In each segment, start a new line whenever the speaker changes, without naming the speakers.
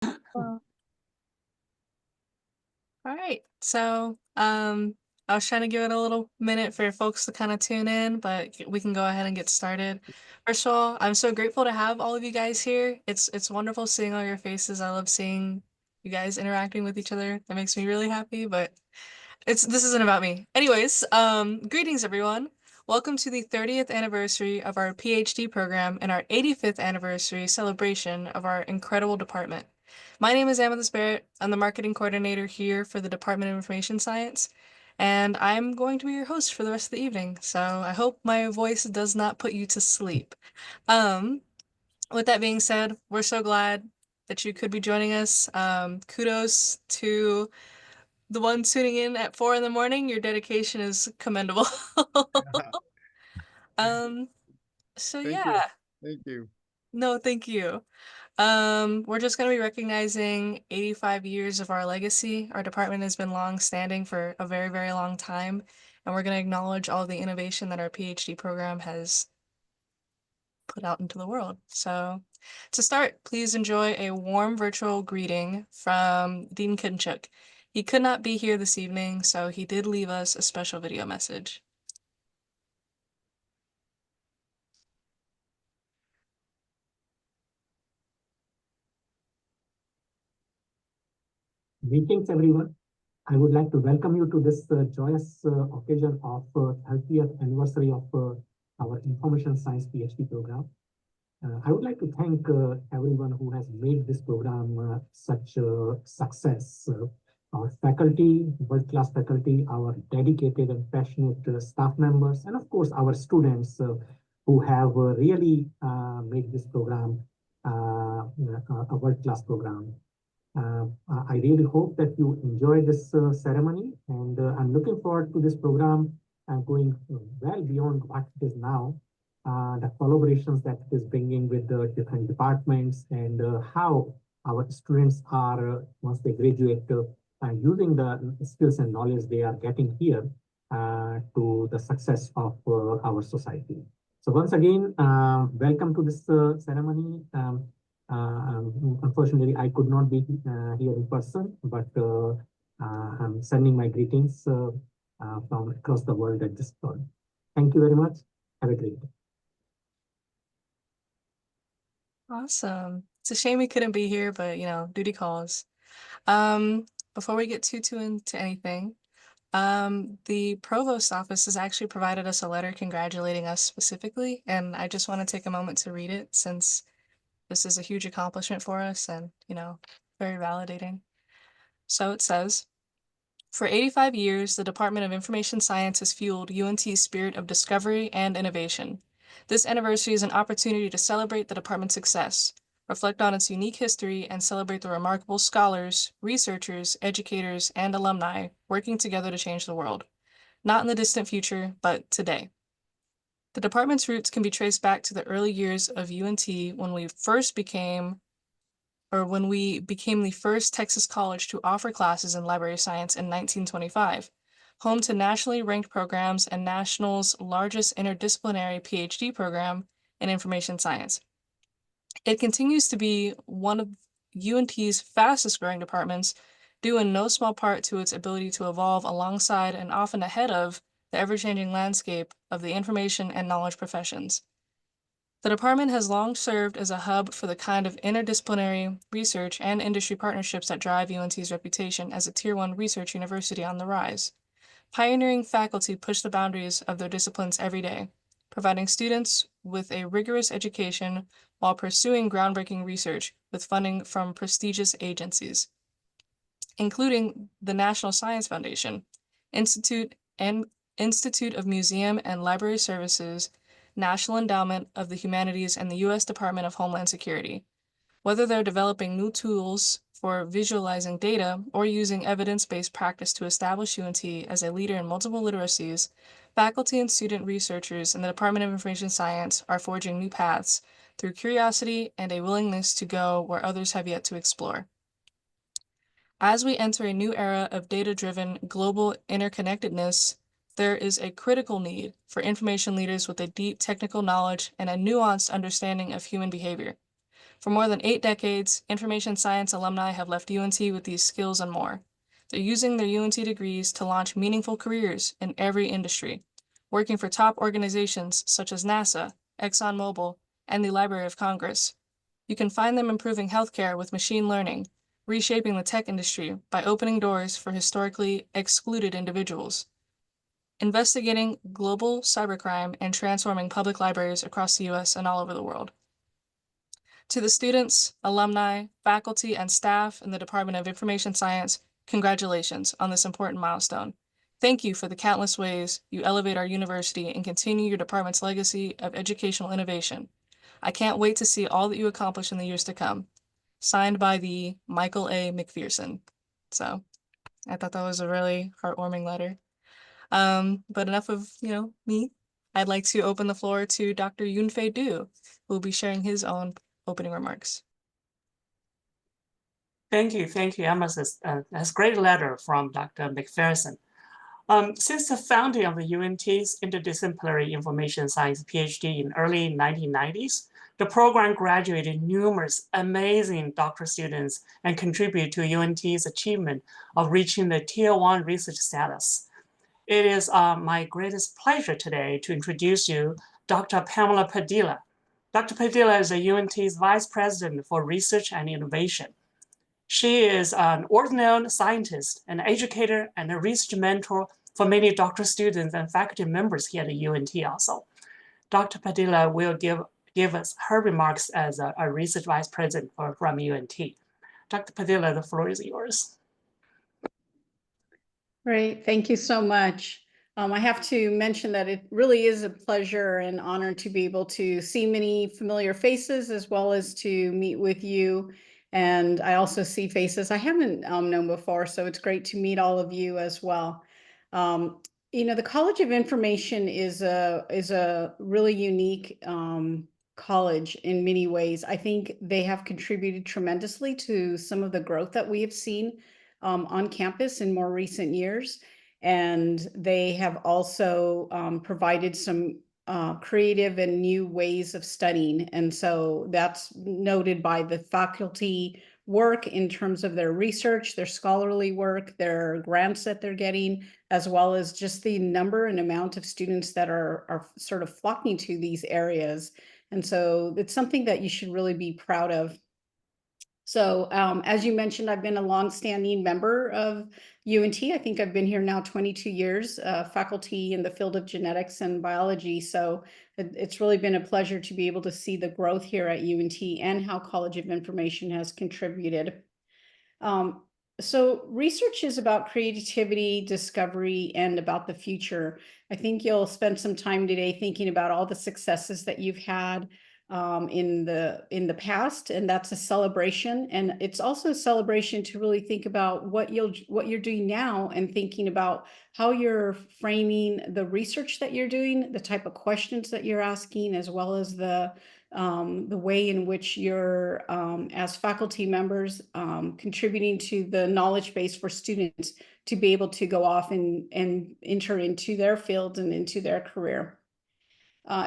Well, all right. So, I was trying to give it a little minute for folks to kind of tune in, but we can go ahead and get started. First of all, I'm so grateful to have all of you guys here. It's wonderful seeing all your faces. I love seeing you guys interacting with each other. That makes me really happy, but this isn't about me. Anyways, greetings everyone. Welcome to the 30th anniversary of our PhD program and our 85th anniversary celebration of our incredible department. My name is Ahmet. I'm the marketing coordinator here for the Department of Information Science, and I'm going to be your host for the rest of the evening. So I hope my voice does not put you to sleep. Um, with that being said, we're so glad that you could be joining us. Kudos to the one tuning in at 4 in the morning. Your dedication is commendable. Um, so
Thank you.
yeah,
Thank you.
no, thank you. We're just going to be recognizing 85 years of our legacy. Our department has been long standing for a very, very long time, and we're going to acknowledge all the innovation that our PhD program has put out into the world. So to start, please enjoy a warm virtual greeting from Dean Kinshuk. He could not be here this evening, so he did leave us a special video message.
Greetings, everyone. I would like to welcome you to this joyous occasion of 30th anniversary of our Information Science PhD program. I would like to thank everyone who has made this program such a success. Our faculty, world-class faculty, our dedicated and passionate staff members, and of course our students who have really made this program a world-class program. I really hope that you enjoy this ceremony, and I'm looking forward to this program going well beyond what it is now. The collaborations that it is bringing with the different departments, and how our students are, once they graduate, using the skills and knowledge they are getting here to the success of our society. So once again, welcome to this ceremony. Unfortunately, I could not be here in person, but I'm sending my greetings from across the world at this point. Thank you very much. Have a great day.
Awesome. It's a shame we couldn't be here, but duty calls. Um, Before we get too into anything, the provost office has actually provided us a letter congratulating us specifically, and I just want to take a moment to read it since this is a huge accomplishment for us and, very validating. So it says, for 85 years, the Department of Information Science has fueled UNT's spirit of discovery and innovation. This anniversary is an opportunity to celebrate the department's success, reflect on its unique history, and celebrate the remarkable scholars, researchers, educators, and alumni working together to change the world. Not in the distant future, but today. The department's roots can be traced back to the early years of UNT when we became the first Texas college to offer classes in library science in 1925, home to nationally ranked programs and National's largest interdisciplinary PhD program in information science. It continues to be one of UNT's fastest growing departments, due in no small part to its ability to evolve alongside and often ahead of the ever-changing landscape of the information and knowledge professions. The department has long served as a hub for the kind of interdisciplinary research and industry partnerships that drive UNT's reputation as a Tier 1 research university on the rise. Pioneering faculty push the boundaries of their disciplines every day, providing students with a rigorous education while pursuing groundbreaking research with funding from prestigious agencies, including the National Science Foundation, Institute of Museum and Library Services, National Endowment of the Humanities, and the U.S. Department of Homeland Security. Whether they're developing new tools for visualizing data or using evidence-based practice to establish UNT as a leader in multiple literacies, faculty and student researchers in the Department of Information Science are forging new paths through curiosity and a willingness to go where others have yet to explore. As we enter a new era of data-driven global interconnectedness, there is a critical need for information leaders with a deep technical knowledge and a nuanced understanding of human behavior. For more than 8 decades, information science alumni have left UNT with these skills and more. They're using their UNT degrees to launch meaningful careers in every industry, working for top organizations such as NASA, ExxonMobil, and the Library of Congress. You can find them improving healthcare with machine learning, reshaping the tech industry by opening doors for historically excluded individuals, investigating global cybercrime and transforming public libraries across the US and all over the world. To the students, alumni, faculty, and staff in the Department of Information Science, congratulations on this important milestone. Thank you for the countless ways you elevate our university and continue your department's legacy of educational innovation. I can't wait to see all that you accomplish in the years to come. Signed by the Michael A. McPherson. So I thought that was a really heartwarming letter. But enough of, me. I'd like to open the floor to Dr. Yunfei Du, who will be sharing his own opening remarks.
Thank you, Emma. That's a great letter from Dr. McPherson. Since the founding of the UNT's Interdisciplinary Information Science PhD in early 1990s, the program graduated numerous amazing doctoral students and contributed to UNT's achievement of reaching the Tier 1 research status. It is my greatest pleasure today to introduce you Dr. Pamela Padilla. Dr. Padilla is the UNT's Vice President for Research and Innovation. She is an world-renowned scientist, an educator, and a research mentor for many doctoral students and faculty members here at the UNT also. Dr. Padilla will give us her remarks as a research vice president from UNT. Dr. Padilla, the floor is yours.
Great, thank you so much. I have to mention that it really is a pleasure and honor to be able to see many familiar faces as well as to meet with you. And I also see faces I haven't known before, so it's great to meet all of you as well. The College of Information is a really unique college in many ways. I think they have contributed tremendously to some of the growth that we have seen on campus in more recent years. And they have also provided some creative and new ways of studying. And so that's noted by the faculty work in terms of their research, their scholarly work, their grants that they're getting, as well as just the number and amount of students that are sort of flocking to these areas. And so it's something that you should really be proud of. So as you mentioned, I've been a longstanding member of UNT. I think I've been here now 22 years, faculty in the field of genetics and biology. So it's really been a pleasure to be able to see the growth here at UNT and how College of Information has contributed. So research is about creativity, discovery, and about the future. I think you'll spend some time today thinking about all the successes that you've had in the past, and that's a celebration. And it's also a celebration to really think about what you're doing now and thinking about how you're framing the research that you're doing, the type of questions that you're asking, as well as the way in which you're, as faculty members, contributing to the knowledge base for students to be able to go off and enter into their field and into their career.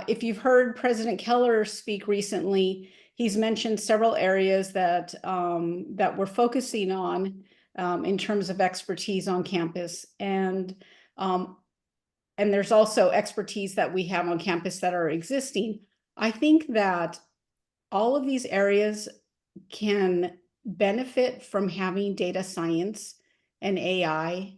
If you've heard President Keller speak recently, he's mentioned several areas that we're focusing on in terms of expertise on campus. And there's also expertise that we have on campus that are existing. I think that all of these areas can benefit from having data science and AI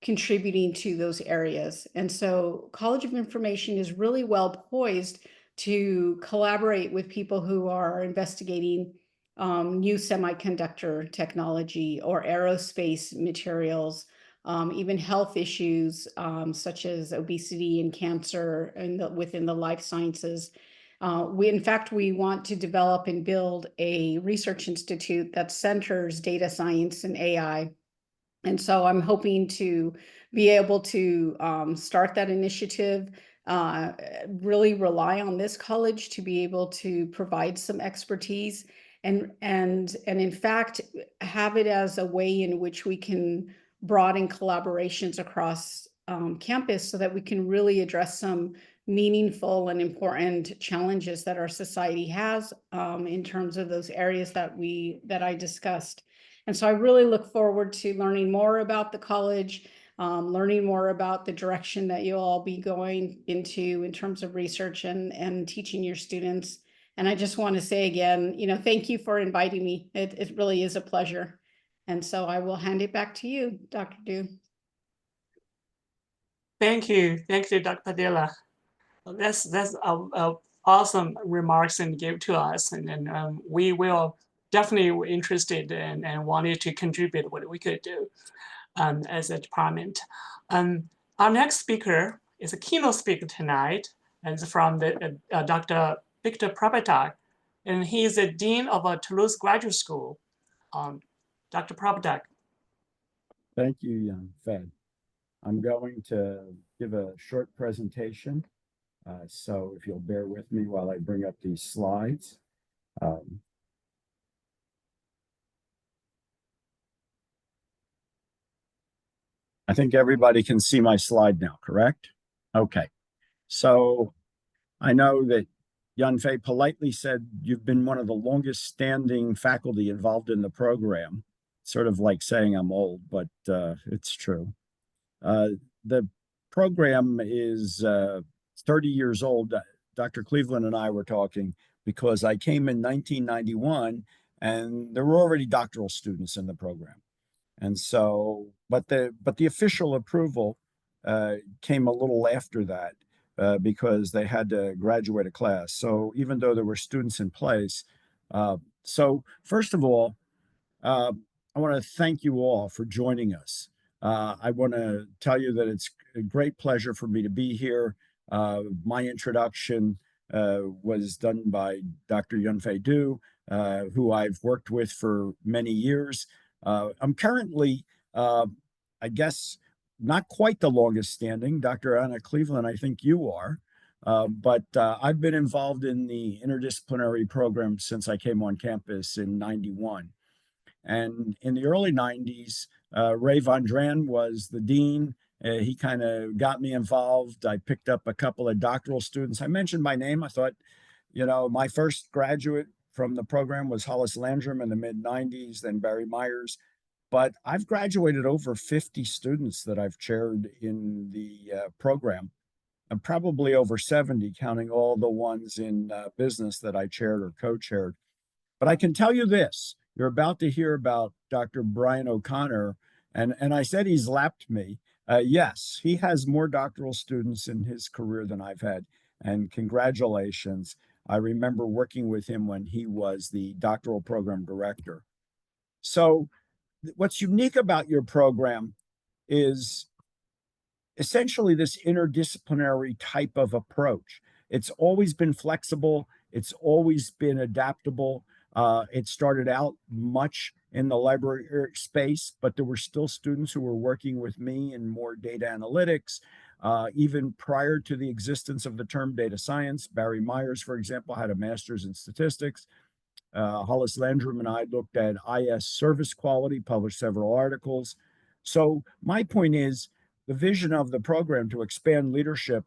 contributing to those areas. And so College of Information is really well poised to collaborate with people who are investigating new semiconductor technology or aerospace materials, even health issues such as obesity and cancer within the life sciences. In fact, we want to develop and build a research institute that centers data science and AI. And so I'm hoping to be able to start that initiative, really rely on this college to be able to provide some expertise and in fact, have it as a way in which we can broaden collaborations across campus so that we can really address some meaningful and important challenges that our society has in terms of those areas that I discussed. And so I really look forward to learning more about the college, learning more about the direction that you'll all be going into in terms of research and teaching your students. And I just want to say again, thank you for inviting me. It really is a pleasure. And so I will hand it back to you, Dr. Du.
Thank you, Dr. Padilla. That's awesome remarks and give to us, and we will definitely interested and wanted to contribute what we could do as a department. Our next speaker is a keynote speaker tonight, and it's from the Dr. Victor Prybutok, and he is the Dean of Toulouse Graduate School. Dr. Prybutok.
Thank you, Yunfei. I'm going to give a short presentation. So if you'll bear with me while I bring up these slides. I think everybody can see my slide now, correct? Okay. So I know that Yunfei politely said you've been one of the longest standing faculty involved in the program. Sort of like saying I'm old, but it's true. The program is 30 years old. Dr. Cleveland and I were talking because I came in 1991 and there were already doctoral students in the program. And so, but the official approval came a little after that because they had to graduate a class. So even though there were students in place, so first of all, I want to thank you all for joining us. I want to tell you that it's a great pleasure for me to be here. My introduction was done by Dr. Yunfei Du, who I've worked with for many years. I'm currently, I guess, not quite the longest standing. Dr. Anna Cleveland, I think you are. But I've been involved in the interdisciplinary program since I came on campus in '91. And in the early 90s, Ray Von Dran was the dean. He kind of got me involved. I picked up a couple of doctoral students. I mentioned my name. I thought, my first graduate from the program was Hollis Landrum in the mid-90s, then Barry Myers. But I've graduated over 50 students that I've chaired in the program, and probably over 70, counting all the ones in business that I chaired or co-chaired. But I can tell you this. You're about to hear about Dr. Brian O'Connor, and I said he's lapped me. Yes, he has more doctoral students in his career than I've had, and congratulations. I remember working with him when he was the doctoral program director. So what's unique about your program is essentially this interdisciplinary type of approach. It's always been flexible. It's always been adaptable. It started out much in the library space, but there were still students who were working with me in more data analytics. Even prior to the existence of the term data science, Barry Myers, for example, had a master's in statistics. Hollis Landrum and I looked at IS service quality, published several articles. So my point is the vision of the program to expand leadership,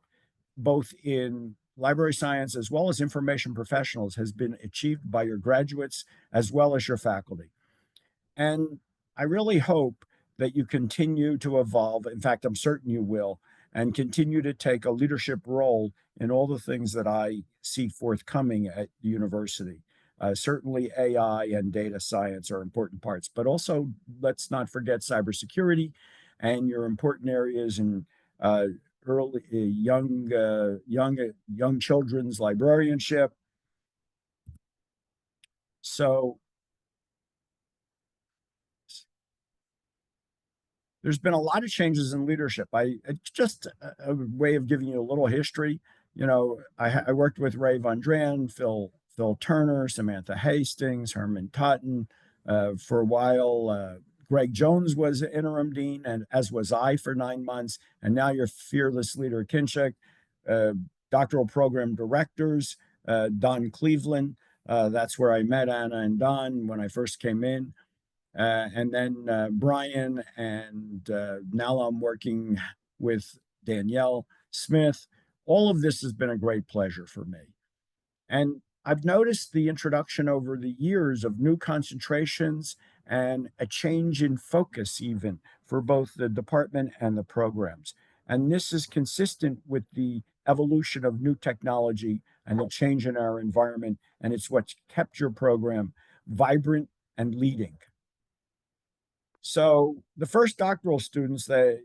both in library science as well as information professionals, has been achieved by your graduates as well as your faculty. And I really hope that you continue to evolve. In fact, I'm certain you will, and continue to take a leadership role in all the things that I see forthcoming at the university. Certainly AI and data science are important parts, but also let's not forget cybersecurity and your important areas in early young children's librarianship. So there's been a lot of changes in leadership. It's just a way of giving you a little history. I worked with Ray Von Dran, Phil Turner, Samantha Hastings, Herman Totten. For a while, Greg Jones was interim dean, and as was I for 9 months. And now you're fearless leader at Kinshuk. Doctoral program directors, Don Cleveland. That's where I met Anna and Don when I first came in. And then Brian, and now I'm working with Danielle Smith. all of this has been a great pleasure for me. And I've noticed the introduction over the years of new concentrations and a change in focus even for both the department and the programs. And this is consistent with the evolution of new technology and the change in our environment. And it's what's kept your program vibrant and leading. So the first doctoral students that,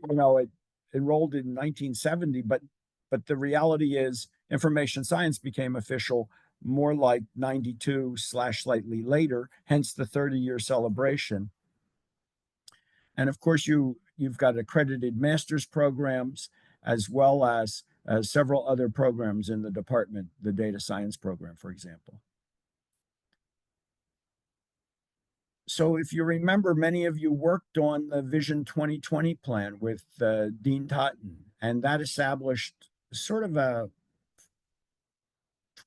enrolled in 1970, but the reality is information science became official more like 92 / slightly later, hence the 30-year celebration. And of course, you've got accredited master's programs as well as several other programs in the department, the data science program, for example. So if you remember, many of you worked on the Vision 2020 plan with Dean Totten, and that established sort of a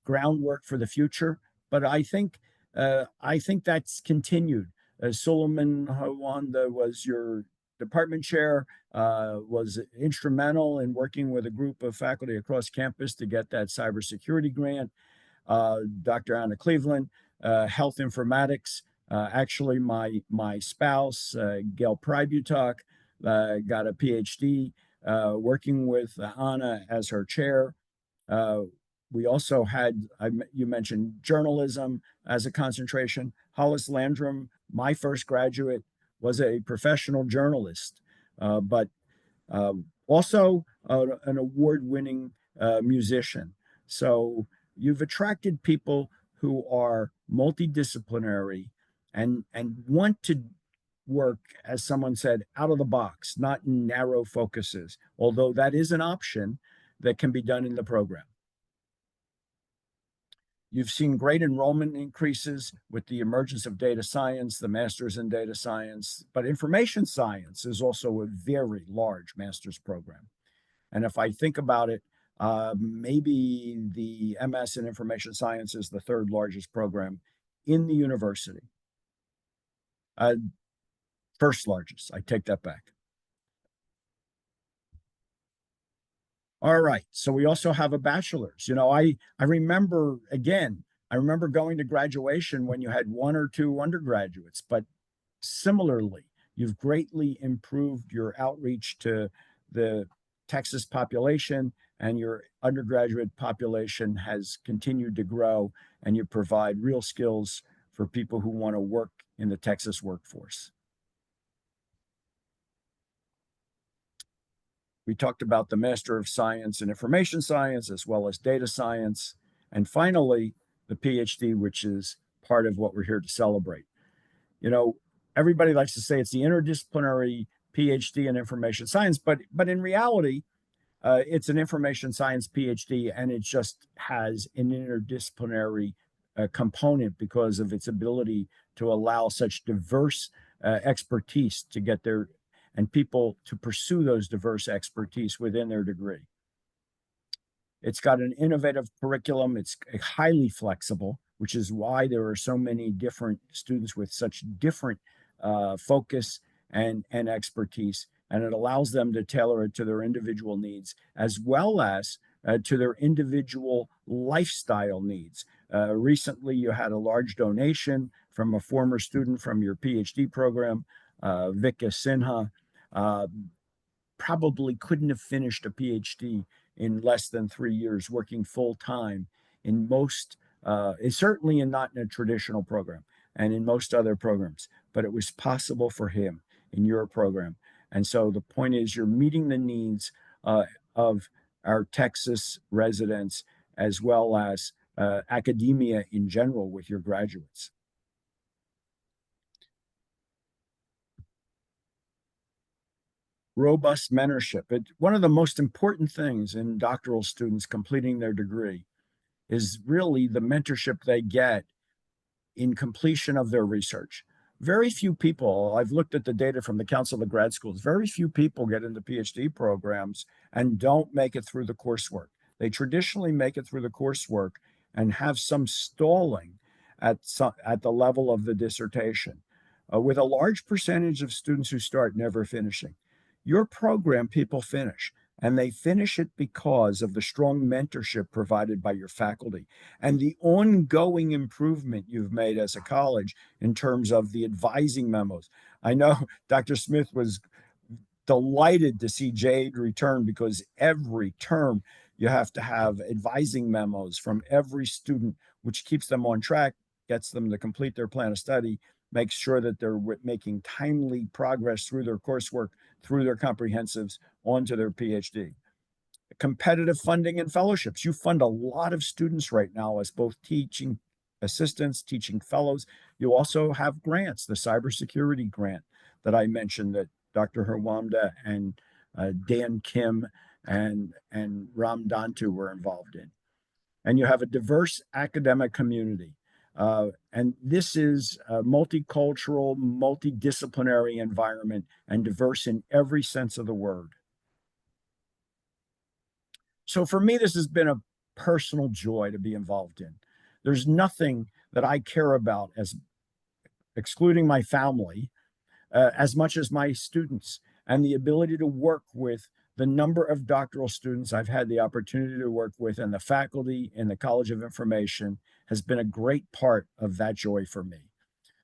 groundwork for the future. But I think that's continued. Suleiman Hawanda was your department chair, was instrumental in working with a group of faculty across campus to get that cybersecurity grant. Dr. Anna Cleveland, health informatics. Actually, my spouse, Gail Prybutok, got a PhD working with Anna as her chair. We also had, you mentioned journalism as a concentration. Hollis Landrum, my first graduate, was a professional journalist, but also an award-winning musician. So you've attracted people who are multidisciplinary and want to work, as someone said, out of the box, not in narrow focuses, although that is an option that can be done in the program. You've seen great enrollment increases with the emergence of data science, the master's in data science, but information science is also a very large master's program. And if I think about it, maybe the MS in information science is the third largest program in the university. First largest, I take that back. All right, so we also have a bachelor's. I remember, again, going to graduation when you had 1 or 2 undergraduates, but similarly, you've greatly improved your outreach to the Texas population, and your undergraduate population has continued to grow, and you provide real skills for people who want to work in the Texas workforce. We talked about the Master of Science in Information Science as well as data science. And finally, the PhD, which is part of what we're here to celebrate. Everybody likes to say it's the interdisciplinary PhD in information science, but in reality, it's an information science PhD, and it just has an interdisciplinary component because of its ability to allow such diverse expertise to get there and people to pursue those diverse expertise within their degree. It's got an innovative curriculum. It's highly flexible, which is why there are so many different students with such different focus and expertise. And it allows them to tailor it to their individual needs, as well as to their individual lifestyle needs. Recently, you had a large donation from a former student from your PhD program, Vika Sinha. Probably couldn't have finished a PhD in less than 3 years, working full time in most, certainly not in a traditional program and in most other programs, but it was possible for him in your program. And so the point is, you're meeting the needs of our Texas residents as well as academia in general with your graduates. Robust mentorship. One of the most important things in doctoral students completing their degree is really the mentorship they get in completion of their research. Very few people, I've looked at the data from the Council of Grad Schools, very few people get into PhD programs and don't make it through the coursework. They traditionally make it through the coursework and have some stalling at the level of the dissertation, with a large percentage of students who start never finishing. Your program, people finish. And they finish it because of the strong mentorship provided by your faculty and the ongoing improvement you've made as a college in terms of the advising memos. I know Dr. Smith was delighted to see Jade return because every term you have to have advising memos from every student, which keeps them on track, gets them to complete their plan of study, makes sure that they're making timely progress through their coursework, through their comprehensives, onto their PhD. Competitive funding and fellowships. You fund a lot of students right now as both teaching assistants, teaching fellows. You also have grants, the cybersecurity grant that I mentioned that Dr. Herwamda and Dan Kim and Ram Dantu were involved in. And you have a diverse academic community. And this is a multicultural, multidisciplinary environment and diverse in every sense of the word. So for me, this has been a personal joy to be involved in. There's nothing that I care about, as excluding my family, as much as my students and the ability to work with the number of doctoral students I've had the opportunity to work with, and the faculty in the College of Information has been a great part of that joy for me.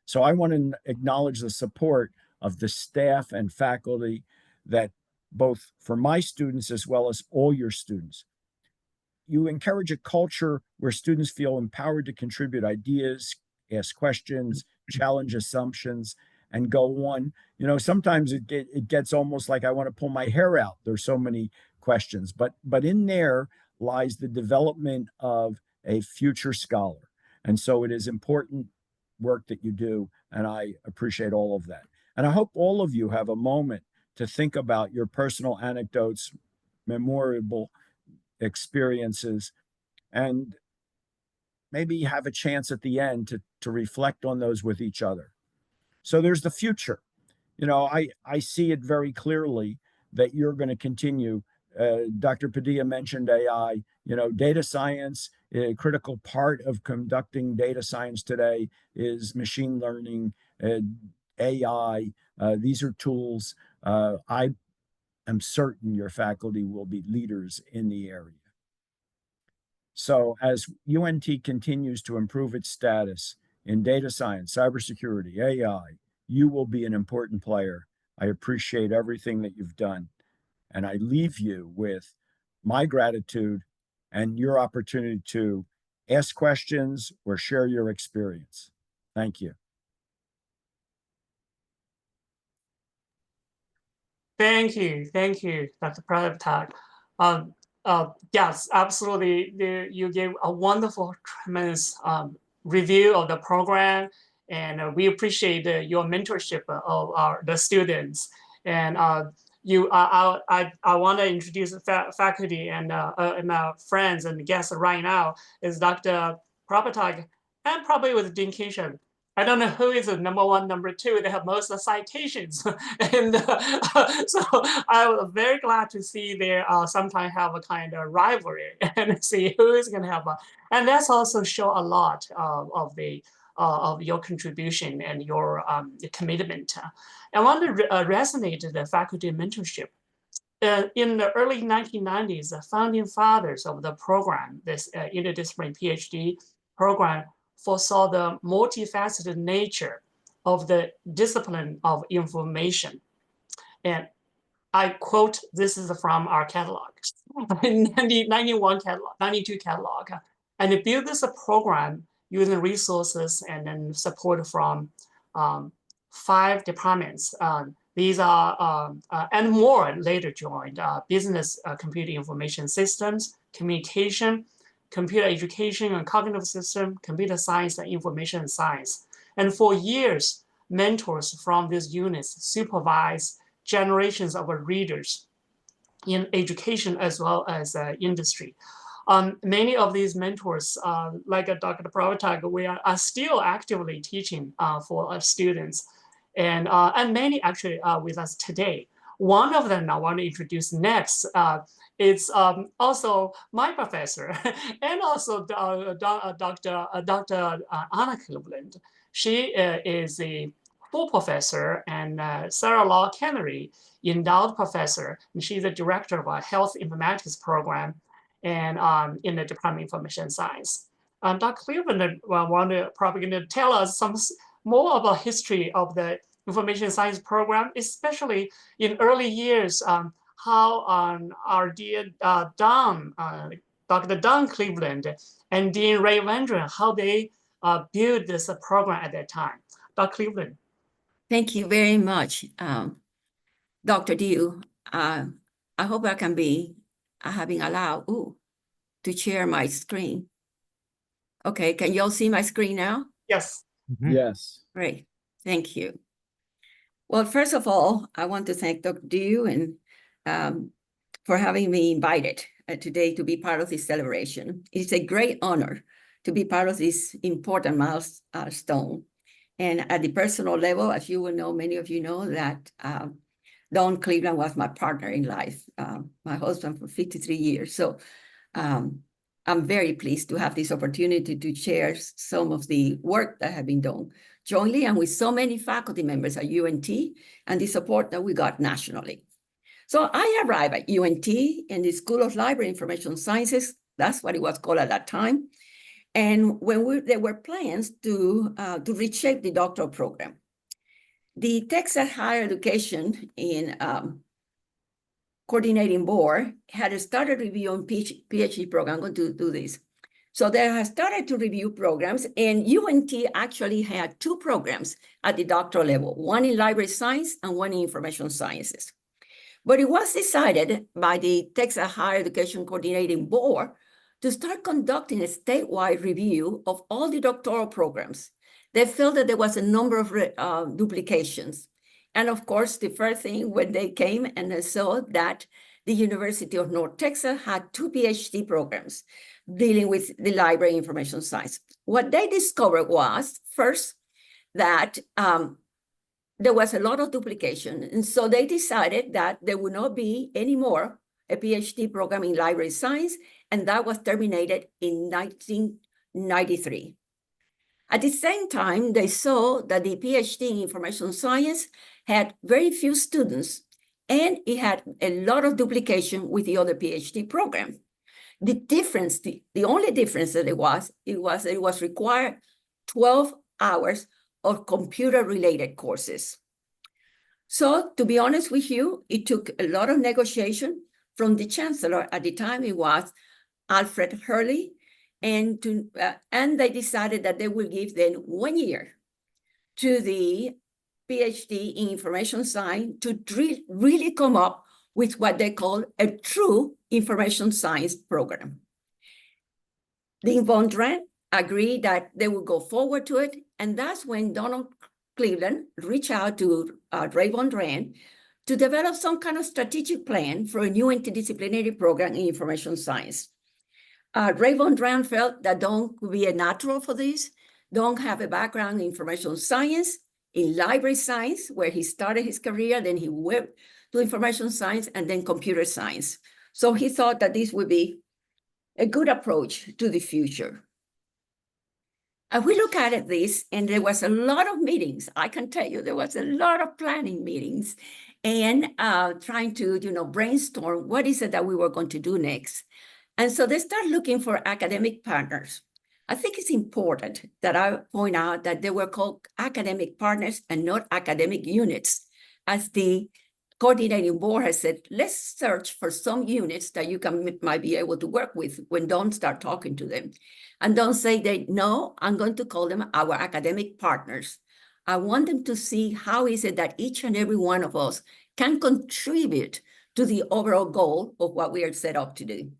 So I want to acknowledge the support of the staff and faculty that both for my students as well as all your students. You encourage a culture where students feel empowered to contribute ideas, ask questions, challenge assumptions, and go on. You know, sometimes it gets almost like I want to pull my hair out. There's so many questions, but in there lies the development of a future scholar. And so it is important work that you do, and I appreciate all of that. And I hope all of you have a moment to think about your personal anecdotes, memorable experiences, and maybe have a chance at the end to reflect on those with each other. So there's the future. You know, I see it very clearly that you're going to continue. Dr. Padilla mentioned AI. You know, data science, a critical part of conducting data science today is machine learning, AI. These are tools. I am certain your faculty will be leaders in the area. So as UNT continues to improve its status in data science, cybersecurity, AI, you will be an important player. I appreciate everything that you've done. And I leave you with my gratitude and your opportunity to ask questions or share your experience. Thank you.
Thank you, Dr. Prybutok. Yes, absolutely. You gave a wonderful, tremendous review of the program, and we appreciate your mentorship of the students. And I want to introduce the faculty and our friends and guests right now is Dr. Prybutok, and probably with Dean Kinshuk. I don't know who is the number one, number two. They have most of the citations. And so I was very glad to see they sometimes have a kind of rivalry and see who is going to have and that's also show a lot of your contribution and your commitment. I want to resonate the faculty mentorship. In the early 1990s, the founding fathers of the program, this interdisciplinary PhD program, foresaw the multifaceted nature of the discipline of information. And I quote, this is from our catalog, 91 catalog, 92 catalog. And they built this program using resources and then support from 5 departments. These are, and more later joined, business computer information systems, communication, computer education and cognitive system, computer science and information science. And for years, mentors from these units supervise generations of readers in education as well as industry. Many of these mentors, like Dr. Prybutok, we are still actively teaching for students, and many actually are with us today. One of them I want to introduce next. It's also my professor and also Dr. Anna Cleveland. She is the full professor, and Sarah Law Kennery, endowed professor, and she's the director of a health informatics program and in the Department of Information Science. Dr. Cleveland probably going to tell us some more about history of the information science program, especially in early years, how our dear Don, Dr. Don Cleveland and Dean Ray Vandren, how they built this program at that time. Dr. Cleveland.
Thank you very much, Dr. Dew. I hope I can be having allowed to share my screen. Okay, can you all see my screen now?
Yes.
Yes.
Great, thank you. Well, first of all, I want to thank Dr. Dew and for having me invited today to be part of this celebration. It's a great honor to be part of this important milestone. And at the personal level, as you will know, many of you know that Don Cleveland was my partner in life, my husband for 53 years. So I'm very pleased to have this opportunity to share some of the work that have been done jointly and with so many faculty members at UNT and the support that we got nationally. So I arrived at UNT in the School of Library Information Sciences. That's what it was called at that time. And when there were plans to reshape the doctoral program. The Texas Higher Education in Coordinating Board had started reviewing PhD program. I'm going to do this. So they have started to review programs, and UNT actually had two programs at the doctoral level, one in library science and one in information sciences. But it was decided by the Texas Higher Education Coordinating Board to start conducting a statewide review of all the doctoral programs. They felt that there was a number of duplications. And of course, the first thing when they came and they saw that the University of North Texas had two PhD programs dealing with the library information science. What they discovered was, first, that there was a lot of duplication. And so they decided that there would not be any more a PhD program in library science, and that was terminated in 1993. At the same time, they saw that the PhD in information science had very few students, and it had a lot of duplication with the other PhD program. The difference, the only difference that it was required 12 hours of computer-related courses. So to be honest with you, it took a lot of negotiation from the chancellor. At the time, it was Alfred Hurley, and they decided that they will give them 1 year to the PhD in information science to really come up with what they call a true information science program. Dean Vandren agreed that they would go forward to it, and that's when Donald Cleveland reached out to Ray Vandren to develop some kind of strategic plan for a new interdisciplinary program in information science. Ray Vandren felt that Don could be a natural for this. Don have a background in information science, in library science, where he started his career, then he went to information science, and then computer science. So he thought that this would be a good approach to the future. And we look at this, and there was a lot of meetings. I can tell you there was a lot of planning meetings and trying to brainstorm what is it that we were going to do next. And so they start looking for academic partners. I think it's important that I point out that they were called academic partners and not academic units. As the coordinating board has said, let's search for some units that you might be able to work with when don't start talking to them. And don't say no, I'm going to call them our academic partners. I want them to see how is it that each and every one of us can contribute to the overall goal of what we are set up to do.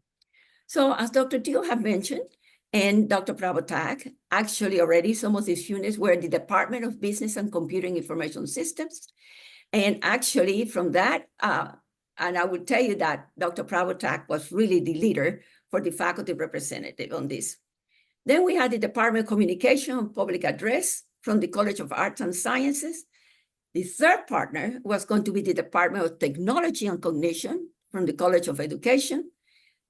So as Dr. Dew have mentioned, and Dr. Prybutok, actually already some of these units were the Department of Business and Computing Information Systems. And actually from that, and I would tell you that Dr. Prybutok was really the leader for the faculty representative on this. Then we had the Department of Communication and Public Address from the College of Arts and Sciences. The third partner was going to be the Department of Technology and Cognition from the College of Education.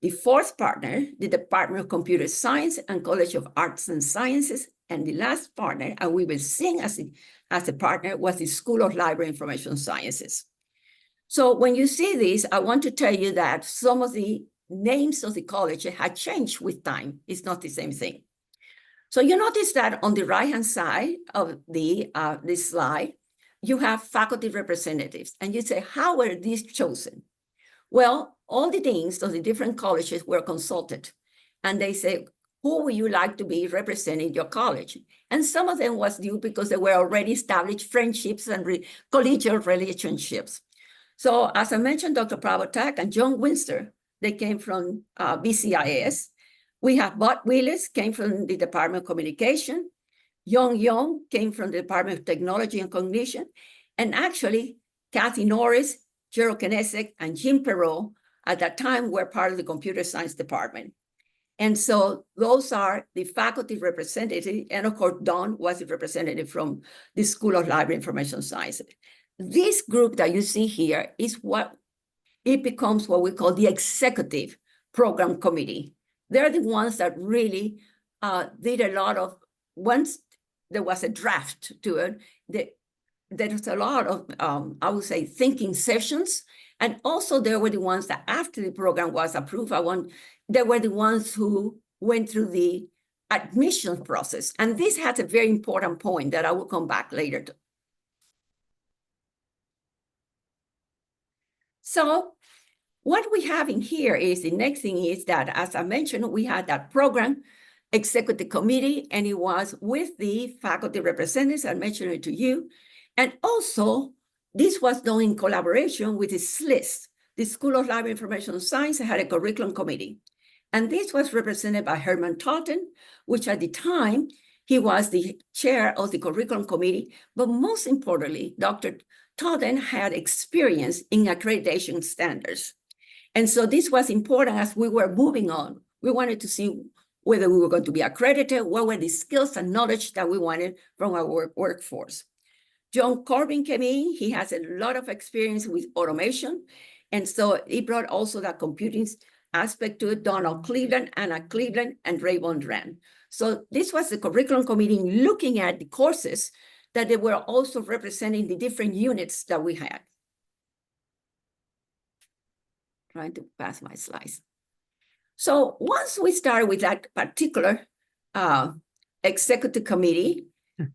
The fourth partner, the Department of Computer Science and College of Arts and Sciences. And the last partner, and we were seeing as a partner, was the School of Library Information Sciences. So when you see this, I want to tell you that some of the names of the college had changed with time. It's not the same thing. So you notice that on the right-hand side of this slide, you have faculty representatives. And you say, how were these chosen? Well, all the deans of the different colleges were consulted. And they say, who would you like to be representing your college? And some of them was due because they were already established friendships and collegial relationships. So as I mentioned, Dr. Prybutok and John Winster, they came from BCIS. We have Bud Willis, came from the Department of Communication. Young came from the Department of Technology and Cognition. And actually, Kathy Norris, Gerald Knesek, and Jim Perot at that time were part of the computer science department. And so those are the faculty representatives. And of course, Don was a representative from the School of Library Information Sciences. This group that you see here is it becomes what we call the executive program committee. They're the ones that really did a lot of, once there was a draft to it, there was a lot of, I would say, thinking sessions. And also they were the ones that after the program was approved, they were the ones who went through the admission process. And this has a very important point that I will come back later to. So what we have in here is the next thing is that, as I mentioned, we had that program executive committee, and it was with the faculty representatives. I mentioned it to you. And also, this was done in collaboration with the SLIS. The School of Library Information Science had a curriculum committee. And this was represented by Herman Totten, which at the time, he was the chair of the curriculum committee. But most importantly, Dr. Totten had experience in accreditation standards. And so this was important as we were moving on. We wanted to see whether we were going to be accredited, what were the skills and knowledge that we wanted from our workforce. John Corbin came in. He has a lot of experience with automation. And so he brought also that computing aspect to it. Donald Cleveland, Anna Cleveland, and Raymond Rand. So this was the curriculum committee looking at the courses that they were also representing the different units that we had. Trying to pass my slides. So once we started with that particular executive committee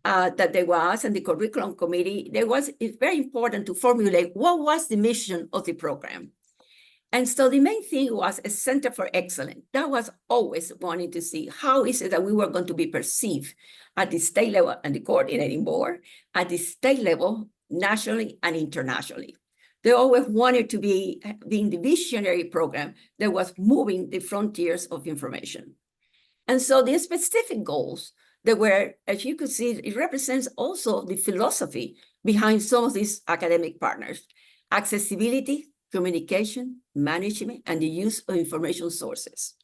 that there was, and the curriculum committee, it's very important to formulate what was the mission of the program. And so the main thing was a center for excellence. That was always wanting to see how is it that we were going to be perceived at the state level and the coordinating board, at the state level, nationally and internationally. They always wanted to be the visionary program that was moving the frontiers of information. And so the specific goals that were, as you could see, it represents also the philosophy behind some of these academic partners: accessibility, communication, management, and the use of information sources.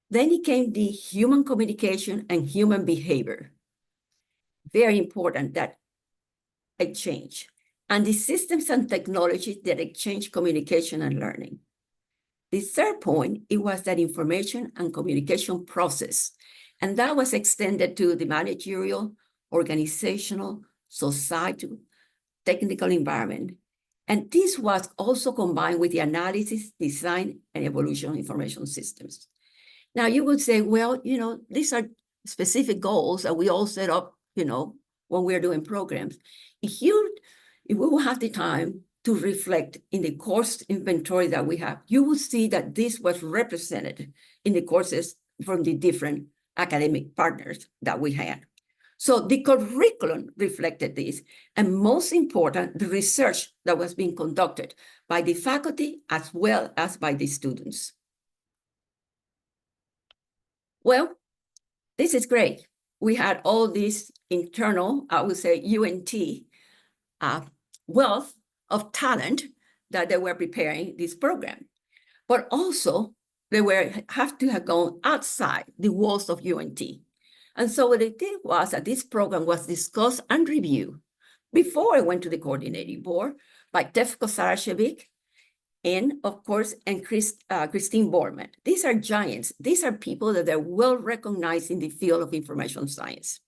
Then it came the human communication and human behavior. Very important, that exchange. And the systems and technologies that exchange communication and learning. The third point, it was that information and communication process. And that was extended to the managerial, organizational, societal, technical environment. And this was also combined with the analysis, design, and evolution of information systems. Now you would say, well, these are specific goals that we all set up, when we're doing programs. If we will have the time to reflect in the course inventory that we have, you will see that this was represented in the courses from the different academic partners that we had. So the curriculum reflected this, and most important, the research that was being conducted by the faculty as well as by the students. Well, this is great. We had all this internal, I would say, UNT wealth of talent that they were preparing this program. But also, they have to have gone outside the walls of UNT. And so what they did was that this program was discussed and reviewed before it went to the coordinating board by Tefko Sarashevich and of course, Christine Borman. These are giants. These are people that are well recognized in the field of information science.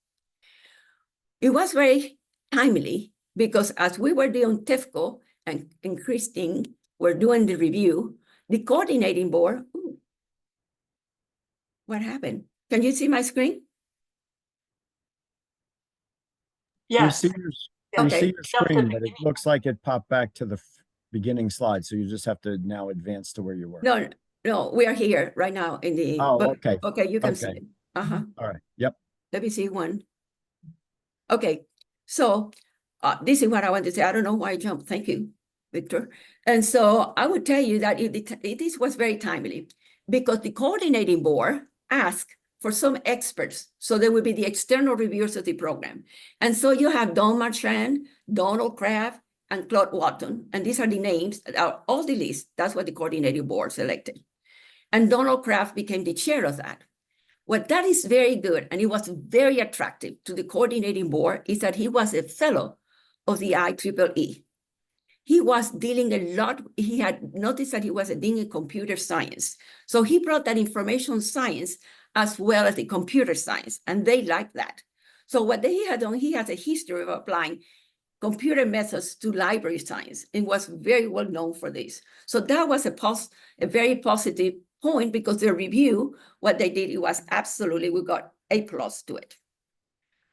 It was very timely because as we were doing TEFCO and Christine were doing the review, the coordinating board, what happened? Can you see my screen?
Yes.
We see your screen, but it looks like it popped back to the beginning slide. So you just have to now advance to where you were.
No, we are here right now in the.
Oh, okay.
Okay, you can see it.
All right. Yep.
Let me see one. Okay, so this is what I want to say. I don't know why I jumped. Thank you, Victor. And so I would tell you that this was very timely because the coordinating board asked for some experts. So they will be the external reviewers of the program. And so you have Don Marchand, Donald Kraft, and Claude Walton. And these are the names that are all the list. That's what the coordinating board selected. And Donald Kraft became the chair of that. What that is very good, and it was very attractive to the coordinating board, is that he was a fellow of the IEEE. He was dealing a lot, he had noticed that he was dealing in computer science. So he brought that information science as well as the computer science, and they liked that. So what he had done, he has a history of applying computer methods to library science and was very well known for this. So that was a very positive point because the review, what they did, it was absolutely, we got A+ to it.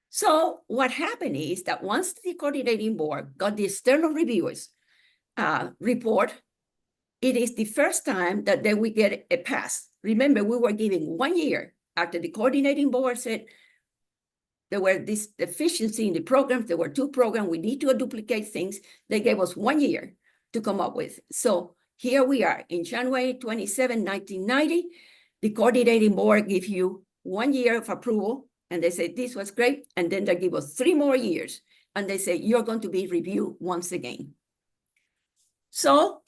So what happened is that once the coordinating board got the external reviewers report, it is the first time that then we get a pass. Remember, we were giving 1 year after the coordinating board said there were this deficiency in the programs. There were 2 programs. We need to duplicate things. They gave us 1 year to come up with. So here we are in January 27, 1990. The coordinating board gives you 1 year of approval. And they say, this was great. And then they give us 3 more years. And they say, you're going to be reviewed once again. So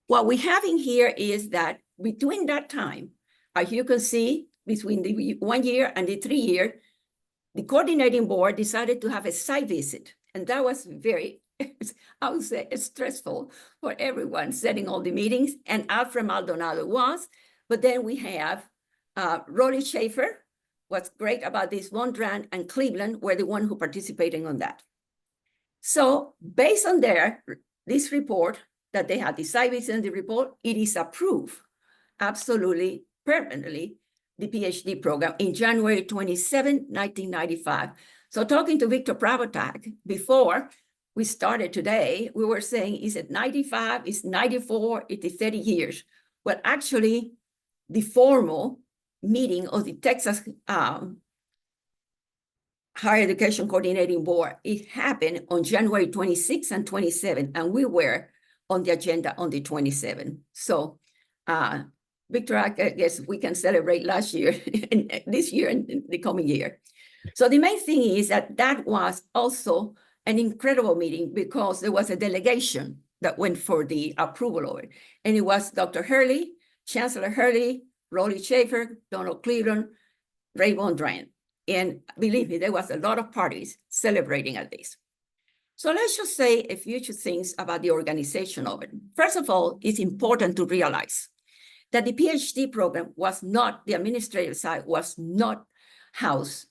what we have in here is that between that time, as you can see, between the 1 year and the 3 year, the coordinating board decided to have a site visit. And that was very, I would say, stressful for everyone setting all the meetings. And Alfred Maldonado was, but then we have Rolly Schaefer. What's great about this, Mondrian and Cleveland were the one who participated on that. So based on this report that they had, the site visit and the report, it is approved absolutely permanently, the PhD program in January 27, 1995. So talking to Victor Prybutok before we started today, we were saying, is it 95, is 94, it is 30 years. Well, actually, the formal meeting of the Texas Higher Education Coordinating Board, it happened on January 26 and 27, and we were on the agenda on the 27th. So Victor, I guess we can celebrate last year, and this year, and the coming year. So the main thing is that was also an incredible meeting because there was a delegation that went for the approval of it. And it was Dr. Hurley, Chancellor Hurley, Rolly Schaefer, Donald Cleveland, Ray Mondrian. And believe me, there was a lot of parties celebrating at this. So let's just say a few things about the organization of it. First of all, it's important to realize that the PhD program was not, the administrative side was not housed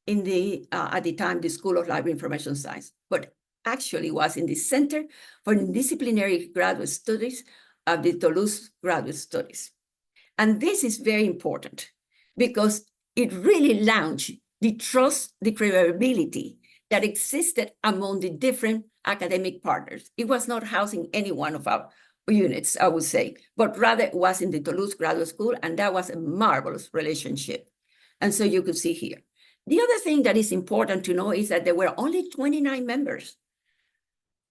in the, at the time, the School of Library Information Science, but actually was in the Center for Disciplinary Graduate Studies of the Toulouse Graduate Studies. And this is very important because it really launched the trust, the credibility that existed among the different academic partners. It was not housing any one of our units, I would say, but rather it was in the Toulouse Graduate School, and that was a marvelous relationship. And so you could see here. The other thing that is important to know is that there were only 29 members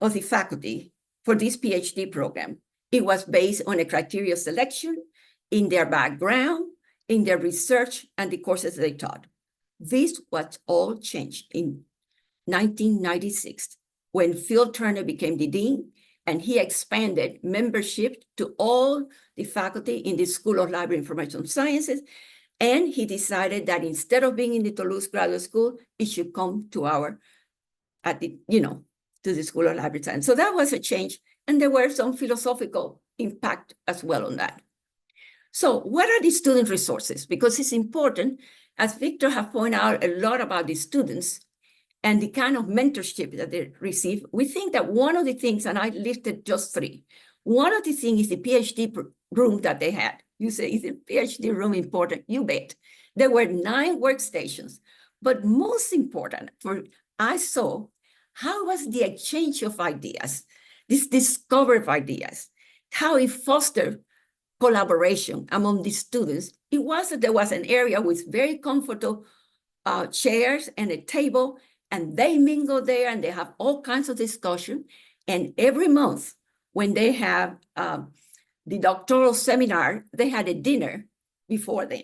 of the faculty for this PhD program. It was based on a criteria selection in their background, in their research, and the courses they taught. This was all changed in 1996, when Phil Turner became the dean, and he expanded membership to all the faculty in the School of Library Information Sciences. And he decided that instead of being in the Toulouse Graduate School, it should come to to the School of Library Science. So that was a change. And there were some philosophical impact as well on that. So what are the student resources? Because it's important, as Victor has pointed out a lot about the students and the kind of mentorship that they receive. We think that one of the things, and I listed just 3, one of the things is the PhD room that they had. You say, is the PhD room important? You bet. There were 9 workstations, but most important, I saw how was the exchange of ideas, this discovery of ideas, how it fostered collaboration among the students. It was that there was an area with very comfortable chairs and a table, and they mingle there and they have all kinds of discussion. And every month when they have the doctoral seminar, they had a dinner before them.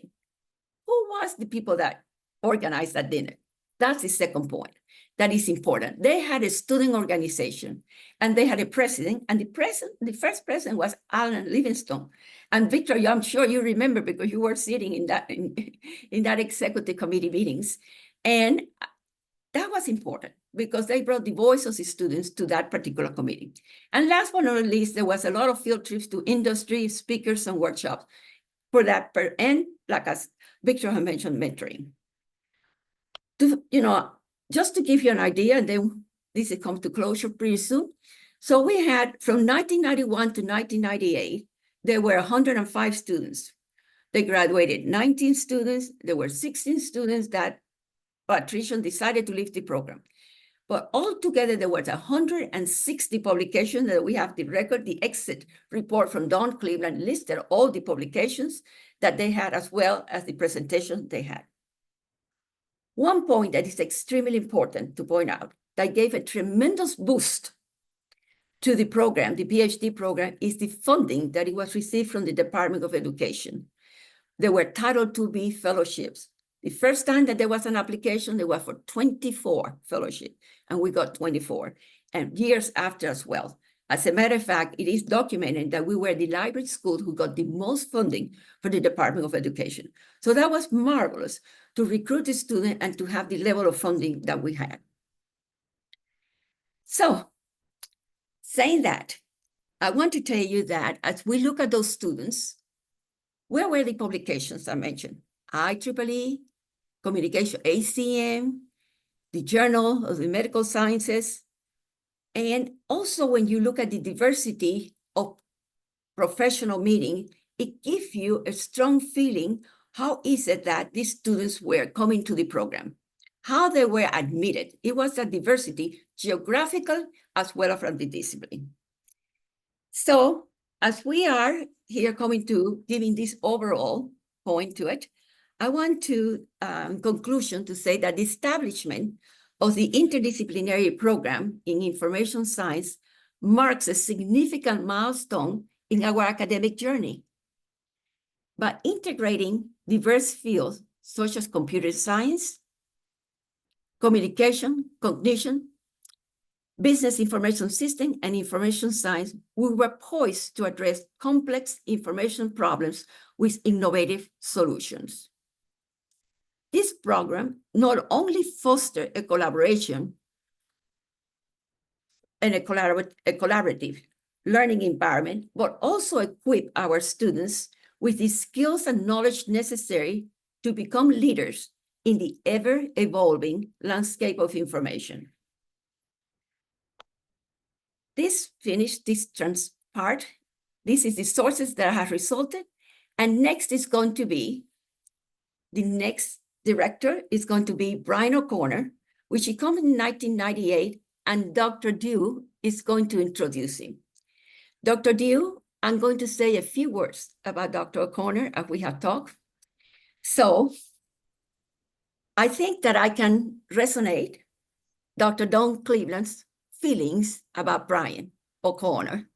Who was the people that organized that dinner? That's the second point that is important. They had a student organization and they had a president, and the first president was Alan Livingstone. And Victor, I'm sure you remember because you were sitting in that executive committee meetings. And that was important because they brought the voice of the students to that particular committee. And last but not least, there was a lot of field trips to industry, speakers, and workshops for that, and like as Victor had mentioned, mentoring. Just to give you an idea, and then this comes to closure pretty soon. So we had from 1991 to 1998, there were 105 students. They graduated 19 students. There were 16 students that attrition decided to leave the program. But altogether, there was 160 publications that we have the record. The exit report from Don Cleveland listed all the publications that they had as well as the presentation they had. One point that is extremely important to point out that gave a tremendous boost to the program, the PhD program, is the funding that it was received from the Department of Education. There were Title IIB fellowships. The first time that there was an application, there were for 24 fellowships, and we got 24, and years after as well. As a matter of fact, it is documented that we were the library school who got the most funding for the Department of Education. So that was marvelous to recruit a student and to have the level of funding that we had. So, saying that, I want to tell you that as we look at those students, where were the publications I mentioned? IEEE, Communication, ACM, the Journal of the Medical Sciences. And also when you look at the diversity of professional meeting, it gives you a strong feeling how is it that these students were coming to the program, how they were admitted. It was a diversity, geographical as well as from the discipline. So as we are here coming to giving this overall point to it, I want to conclusion to say that the establishment of the interdisciplinary program in information science marks a significant milestone in our academic journey. By integrating diverse fields such as computer science, communication, cognition, business information system, and information science, we were poised to address complex information problems with innovative solutions. This program not only fostered a collaboration and a collaborative learning environment, but also equipped our students with the skills and knowledge necessary to become leaders in the ever-evolving landscape of information. This finished this part. This is the sources that have resulted. And next is going to be, the next director is going to be Brian O'Connor, which he comes in 1998, and Dr. Dew is going to introduce him. Dr. Dew, I'm going to say a few words about Dr. O'Connor as we have talked. So I think that I can resonate Dr. Don Cleveland's feelings about Brian O'Connor,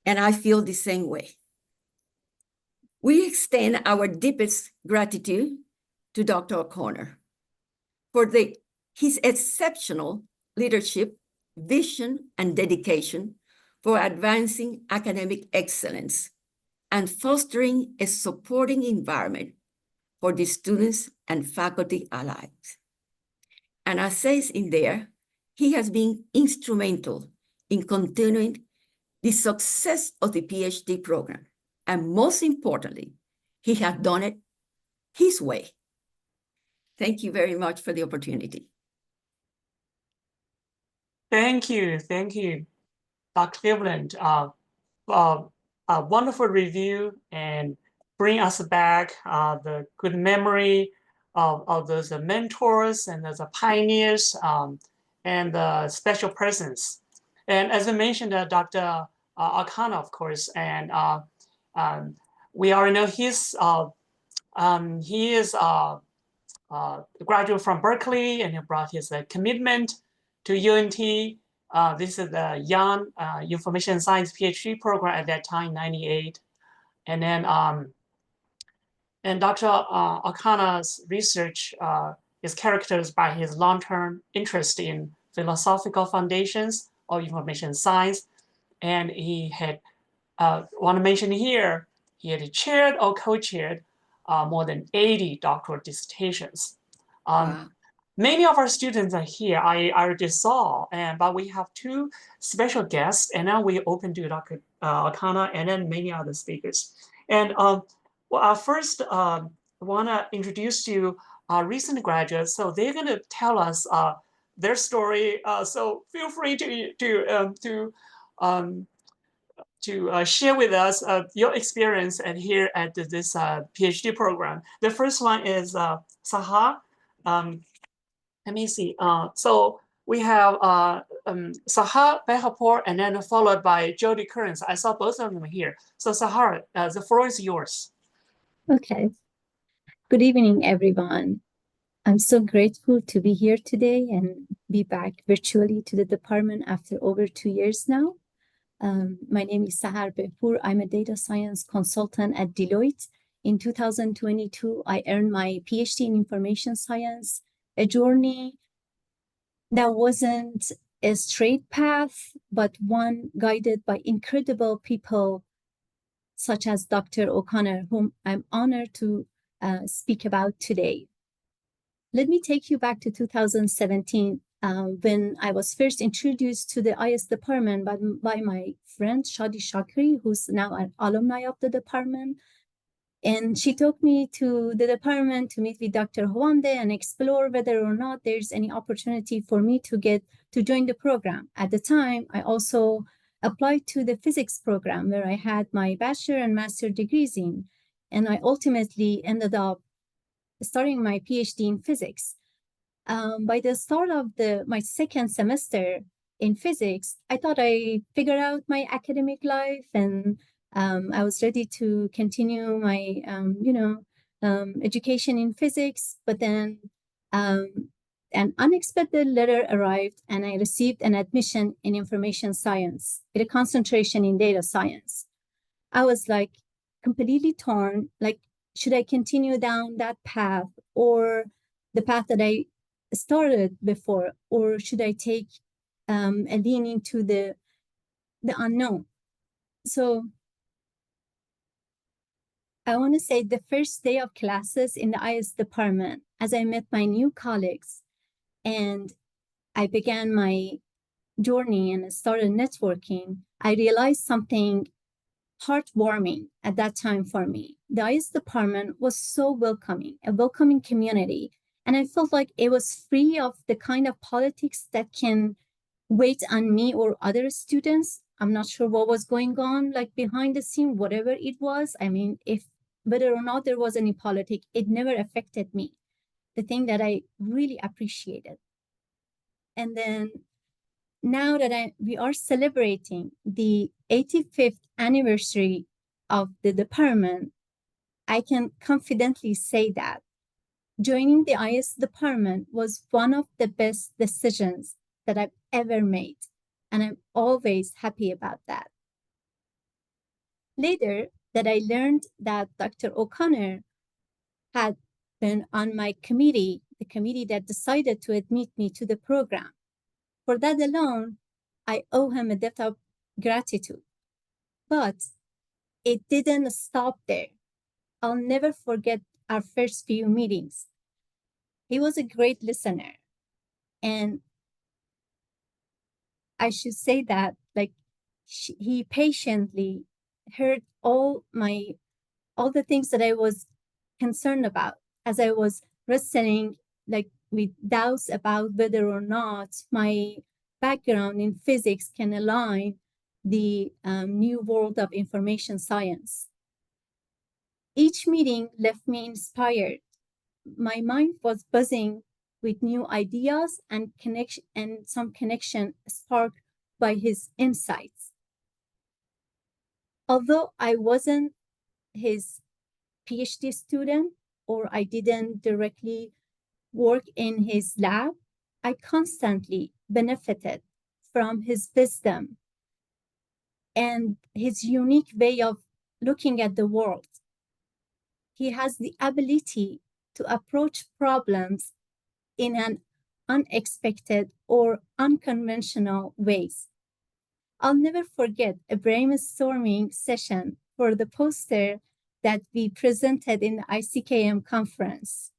and I feel the same way. We extend our deepest gratitude to Dr. O'Connor for his exceptional leadership, vision, and dedication for advancing academic excellence and fostering a supporting environment for the students and faculty alike. And as says in there, he has been instrumental in continuing the success of the PhD program. And most importantly, he has done it his way. Thank you very much for the opportunity.
Thank you, Dr. Cleveland. A wonderful review and bring us back the good memory of those mentors and those pioneers and the special presence. And as I mentioned, Dr. Oksana, of course, and we already know he is a graduate from Berkeley, and he brought his commitment to UNT. This is the Young Information Science PhD program at that time, 98. And then, and Dr. Oksana's research is characterized by his long-term interest in philosophical foundations of information science. And he had, want to mention here, he had chaired or co-chaired more than 80 doctoral dissertations.
Wow.
Many of our students are here, I already saw, but we have two special guests, and now we open to Dr. Oksana and then many other speakers. And first, I want to introduce you recent graduates. So they're going to tell us their story. So feel free to share with us your experience here at this PhD program. The first one is Sahar. Let me see. So we have Sahar, Behpour, and then followed by Jodi Kearns. I saw both of them here. So Sahar, the floor is yours.
Okay. Good evening, everyone. I'm so grateful to be here today and be back virtually to the department after over 2 years now. My name is Sahar Behpour. I'm a data science consultant at Deloitte. In 2022, I earned my PhD in information science, a journey that wasn't a straight path, but one guided by incredible people such as Dr. Oksana, whom I'm honored to speak about today. Let me take you back to 2017, when I was first introduced to the IS department by my friend Shadi Shakri, who's now an alumni of the department. And she took me to the department to meet with Dr. Hwande and explore whether or not there's any opportunity for me to join the program. At the time, I also applied to the physics program where I had my bachelor and master degrees in, and I ultimately ended up starting my PhD in physics. By the start of my second semester in physics, I thought I figured out my academic life and I was ready to continue my, education in physics, but then an unexpected letter arrived and I received an admission in information science with a concentration in data science. I was like completely torn, like, should I continue down that path or the path that I started before, or should I take a lean into the unknown? So I want to say the first day of classes in the IS department, as I met my new colleagues and I began my journey and started networking, I realized something heartwarming at that time for me. The IS department was so welcoming, a welcoming community. And I felt like it was free of the kind of politics that can wait on me or other students. I'm not sure what was going on, like behind the scene, whatever it was. I mean, whether or not there was any politics, it never affected me. The thing that I really appreciated. And then now that we are celebrating the 85th anniversary of the department, I can confidently say that joining the IS department was one of the best decisions that I've ever made, and I'm always happy about that. Later, that I learned that Dr. Oksana had been on my committee, the committee that decided to admit me to the program. For that alone, I owe him a debt of gratitude. But it didn't stop there. I'll never forget our first few meetings. He was a great listener. And I should say that, like, he patiently heard all the things that I was concerned about as I was wrestling like with doubts about whether or not my background in physics can align the new world of information science. Each meeting left me inspired. My mind was buzzing with new ideas and some connection sparked by his insights. Although I wasn't his PhD student or I didn't directly work in his lab, I constantly benefited from his wisdom and his unique way of looking at the world. He has the ability to approach problems in an unexpected or unconventional ways. I'll never forget a brainstorming session for the poster that we presented in the ICKM conference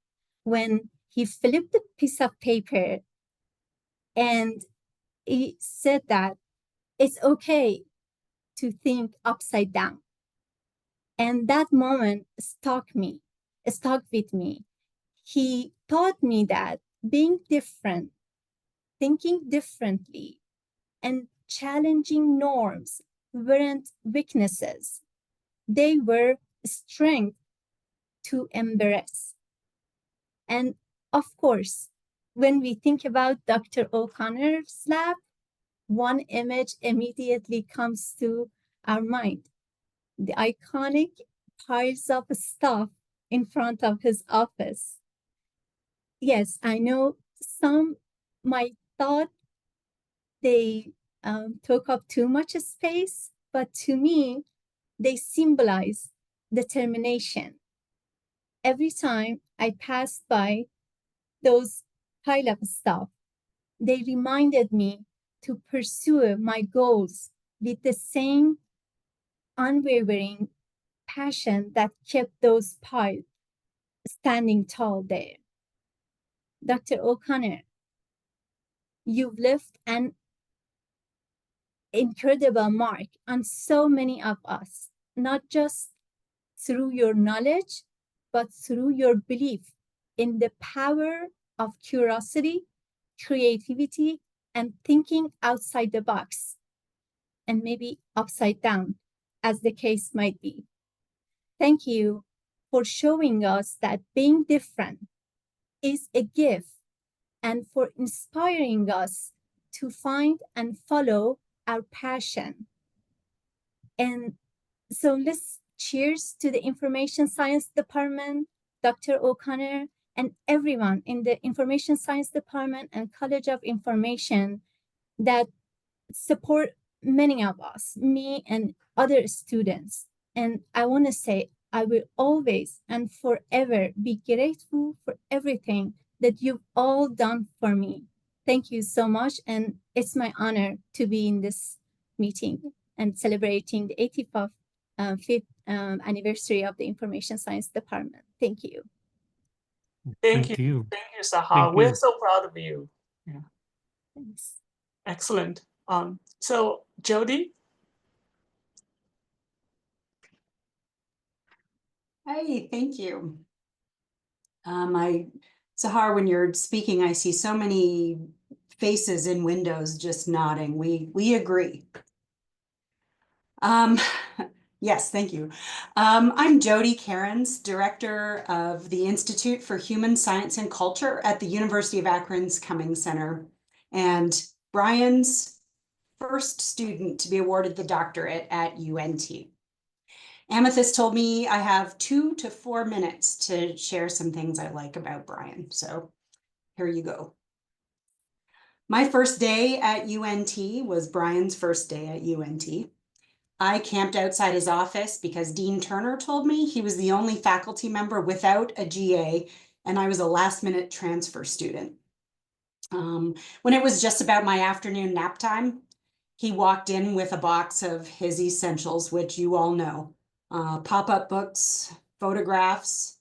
when he flipped a piece of paper and he said that it's okay to think upside down. And that moment stuck with me. He taught me that being different, thinking differently, and challenging norms weren't weaknesses. They were strength to embrace. And of course, when we think about Dr. O'Connor's lab, one image immediately comes to our mind. The iconic piles of stuff in front of his office. Yes, I know some might thought they took up too much space, but to me, they symbolize determination. Every time I passed by those pile of stuff, they reminded me to pursue my goals with the same unwavering passion that kept those piles standing tall there. Dr. O'Connor, you've left an incredible mark on so many of us, not just through your knowledge, but through your belief in the power of curiosity, creativity, and thinking outside the box, and maybe upside down, as the case might be. Thank you for showing us that being different is a gift and for inspiring us to find and follow our passion. And so let's cheers to the Information Science Department, Dr. O'Connor, and everyone in the Information Science Department and College of Information that support many of us, me and other students. And I want to say, I will always and forever be grateful for everything that you've all done for me. Thank you so much. And it's my honor to be in this meeting and celebrating the 85th anniversary of the Information Science Department. Thank you.
Thank you. Thank you, Sahar.
Thank
We're
you.
so proud of you. Yeah.
Thanks.
Excellent. So Jodi?
Hey, thank you. Sahar, when you're speaking, I see so many faces in windows just nodding. We agree. Yes, thank you. I'm Jodi Kearns, Director of the Institute for Human Science and Culture at the University of Akron's Cummings Center, and Brian's first student to be awarded the doctorate at UNT. Amethyst told me I have 2 to 4 minutes to share some things I like about Brian, so here you go. My first day at UNT was Brian's first day at UNT. I camped outside his office because Dean Turner told me he was the only faculty member without a GA, and I was a last-minute transfer student. When it was just about my afternoon nap time, he walked in with a box of his essentials, which you all know. Pop-up books, photographs,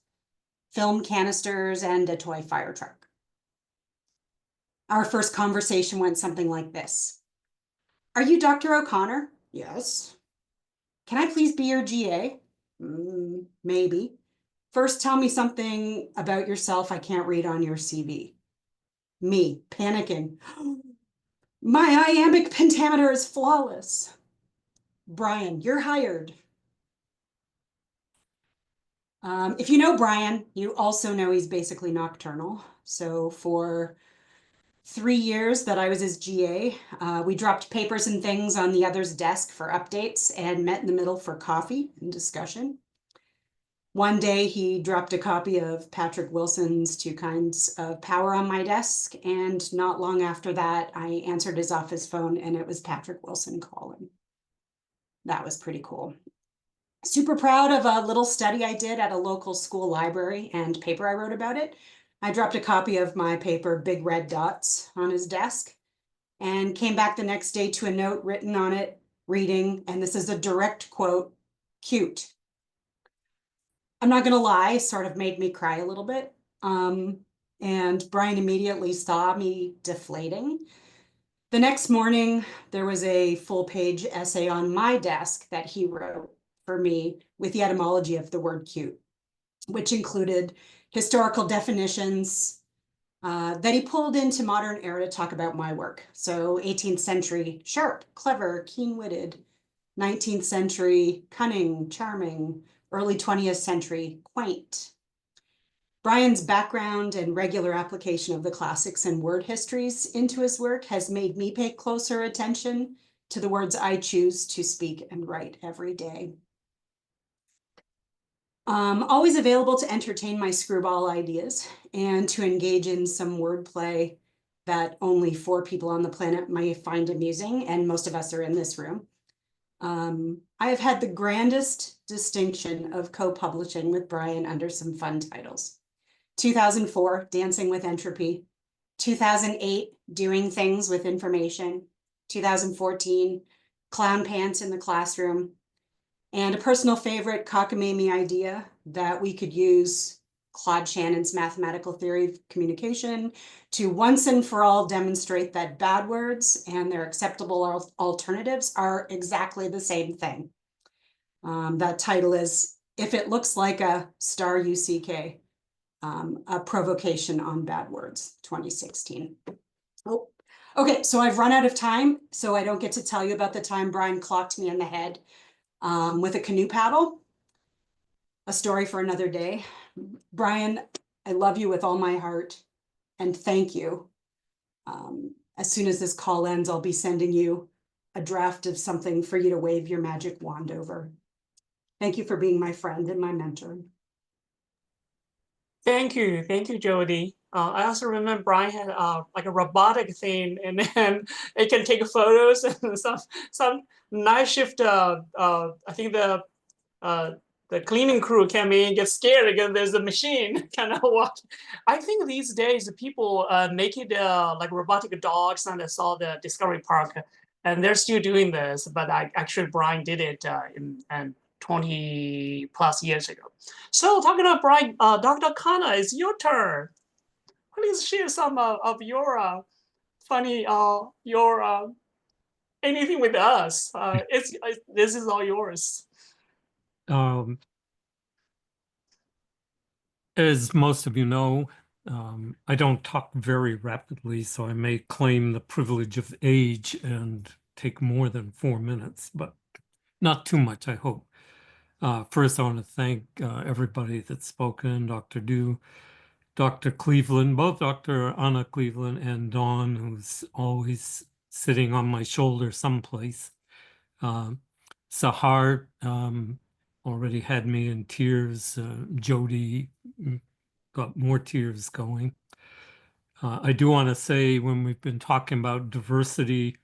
film canisters, and a toy fire truck. Our first conversation went something like this. Are you Dr. O'Connor? Yes. Can I please be your GA? Maybe. First, tell me something about yourself I can't read on your CV. Me, panicking. My iambic pentameter is flawless. Brian, you're hired. If you know Brian, you also know he's basically nocturnal. So for 3 years that I was his GA, we dropped papers and things on the other's desk for updates and met in the middle for coffee and discussion. One day he dropped a copy of Patrick Wilson's 2 Kinds of Power on my desk, and not long after that, I answered his office phone and it was Patrick Wilson calling. That was pretty cool. Super proud of a little study I did at a local school library and paper I wrote about it. I dropped a copy of my paper, Big Red Dots, on his desk and came back the next day to a note written on it, reading, and this is a direct quote, "Cute." I'm not gonna lie, sort of made me cry a little bit. And Brian immediately saw me deflating. The next morning, there was a full-page essay on my desk that he wrote for me with the etymology of the word cute, which included historical definitions that he pulled into modern era to talk about my work. So 18th century, sharp, clever, keen-witted. 19th century, cunning, charming. Early 20th century, quaint. Brian's background and regular application of the classics and word histories into his work has made me pay closer attention to the words I choose to speak and write every day. Always available to entertain my screwball ideas and to engage in some wordplay that only 4 people on the planet might find amusing, and most of us are in this room. I have had the grandest distinction of co-publishing with Brian under some fun titles. 2004, Dancing with Entropy. 2008, Doing Things with Information. 2014, Clown Pants in the Classroom. And a personal favorite cockamamie idea that we could use Claude Shannon's mathematical theory of communication to once and for all demonstrate that bad words and their acceptable alternatives are exactly the same thing. That title is If It Looks Like a Star UCK, a Provocation on Bad Words, 2016. Oh, okay, so I've run out of time, so I don't get to tell you about the time Brian clocked me in the head with a canoe paddle. A story for another day. Brian, I love you with all my heart, and thank you. As soon as this call ends, I'll be sending you a draft of something for you to wave your magic wand over. Thank you for being my friend and my mentor.
Thank you, Jodi. I also remember Brian had like a robotic thing, and then it can take photos and some night shift. I think the cleaning crew came in, get scared because there's a machine kind of watch. I think these days people naked like robotic dogs, and I saw the Discovery Park, and they're still doing this. But actually Brian did it in 20 plus years ago. So talking about Brian, Dr. Oksana, it's your turn. Please share some of your funny anything with us. This is all yours.
As most of you know, I don't talk very rapidly, so I may claim the privilege of age and take more than 4 minutes, but not too much, I hope. First, I want to thank everybody that's spoken, Dr. Du, Dr. Cleveland, both Dr. Anna Cleveland and Dawn, who's always sitting on my shoulder someplace. Sahar already had me in tears. Jodi got more tears going. I do want to say, when we've been talking about diversity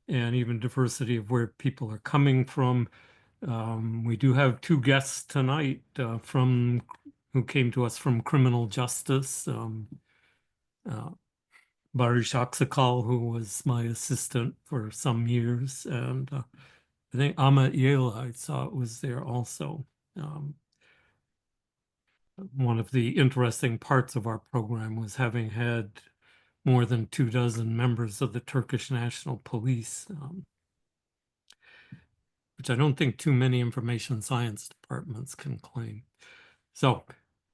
and even diversity of where people are coming from, we do have 2 guests tonight who came to us from criminal justice. Baris Aksakal, who was my assistant for some years, and I think Ahmet Yayla, I saw was there also. One of the interesting parts of our program was having had more than 24 members of the Turkish National Police. which I don't think too many information science departments can claim. So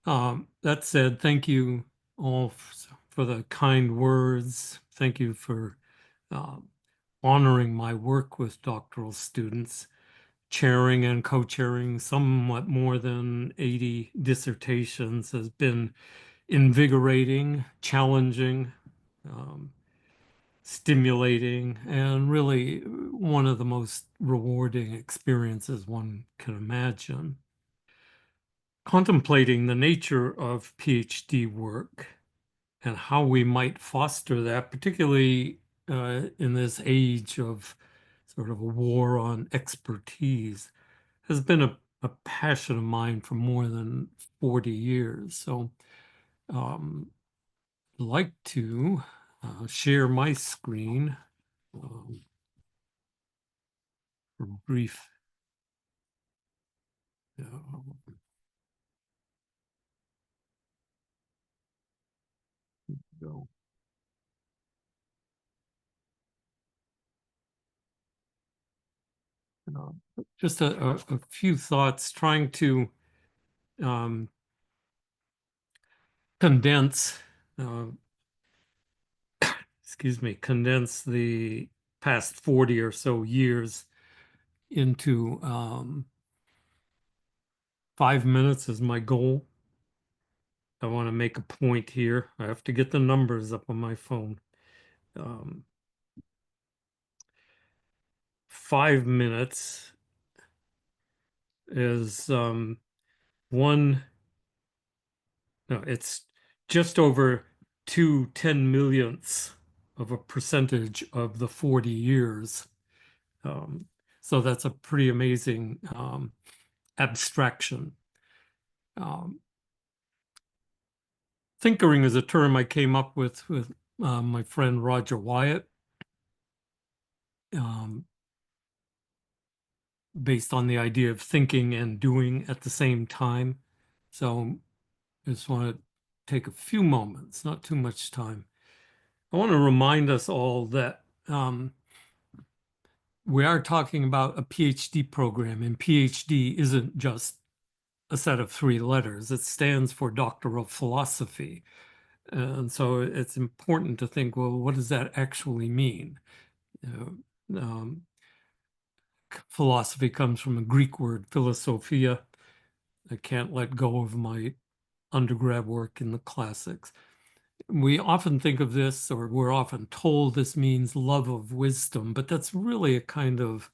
that said, thank you all for the kind words. Thank you for honoring my work with doctoral students, chairing and co-chairing somewhat more than 80 dissertations has been invigorating, challenging, stimulating, and really one of the most rewarding experiences one can imagine. Contemplating the nature of PhD work and how we might foster that, particularly in this age of sort of a war on expertise, has been a passion of mine for more than 40 years. So I'd like to share my screen for a brief. Go. Just a few thoughts, trying to condense, condense the past 40 or so years into 5 minutes is my goal. I want to make a point here. I have to get the numbers up on my phone. 5 minutes is it's just over 2/10 millionths of a percentage of the 40 years. So that's a pretty amazing abstraction. Thinkering is a term I came up with my friend Roger Wyatt, based on the idea of thinking and doing at the same time. So I just want to take a few moments, not too much time. I want to remind us all that we are talking about a PhD program, and PhD isn't just a set of 3 letters. It stands for Doctor of Philosophy. And so it's important to think, well, what does that actually mean? Philosophy comes from a Greek word, philosophia. I can't let go of my undergrad work in the classics. We often think of this, or we're often told this means love of wisdom, but that's really a kind of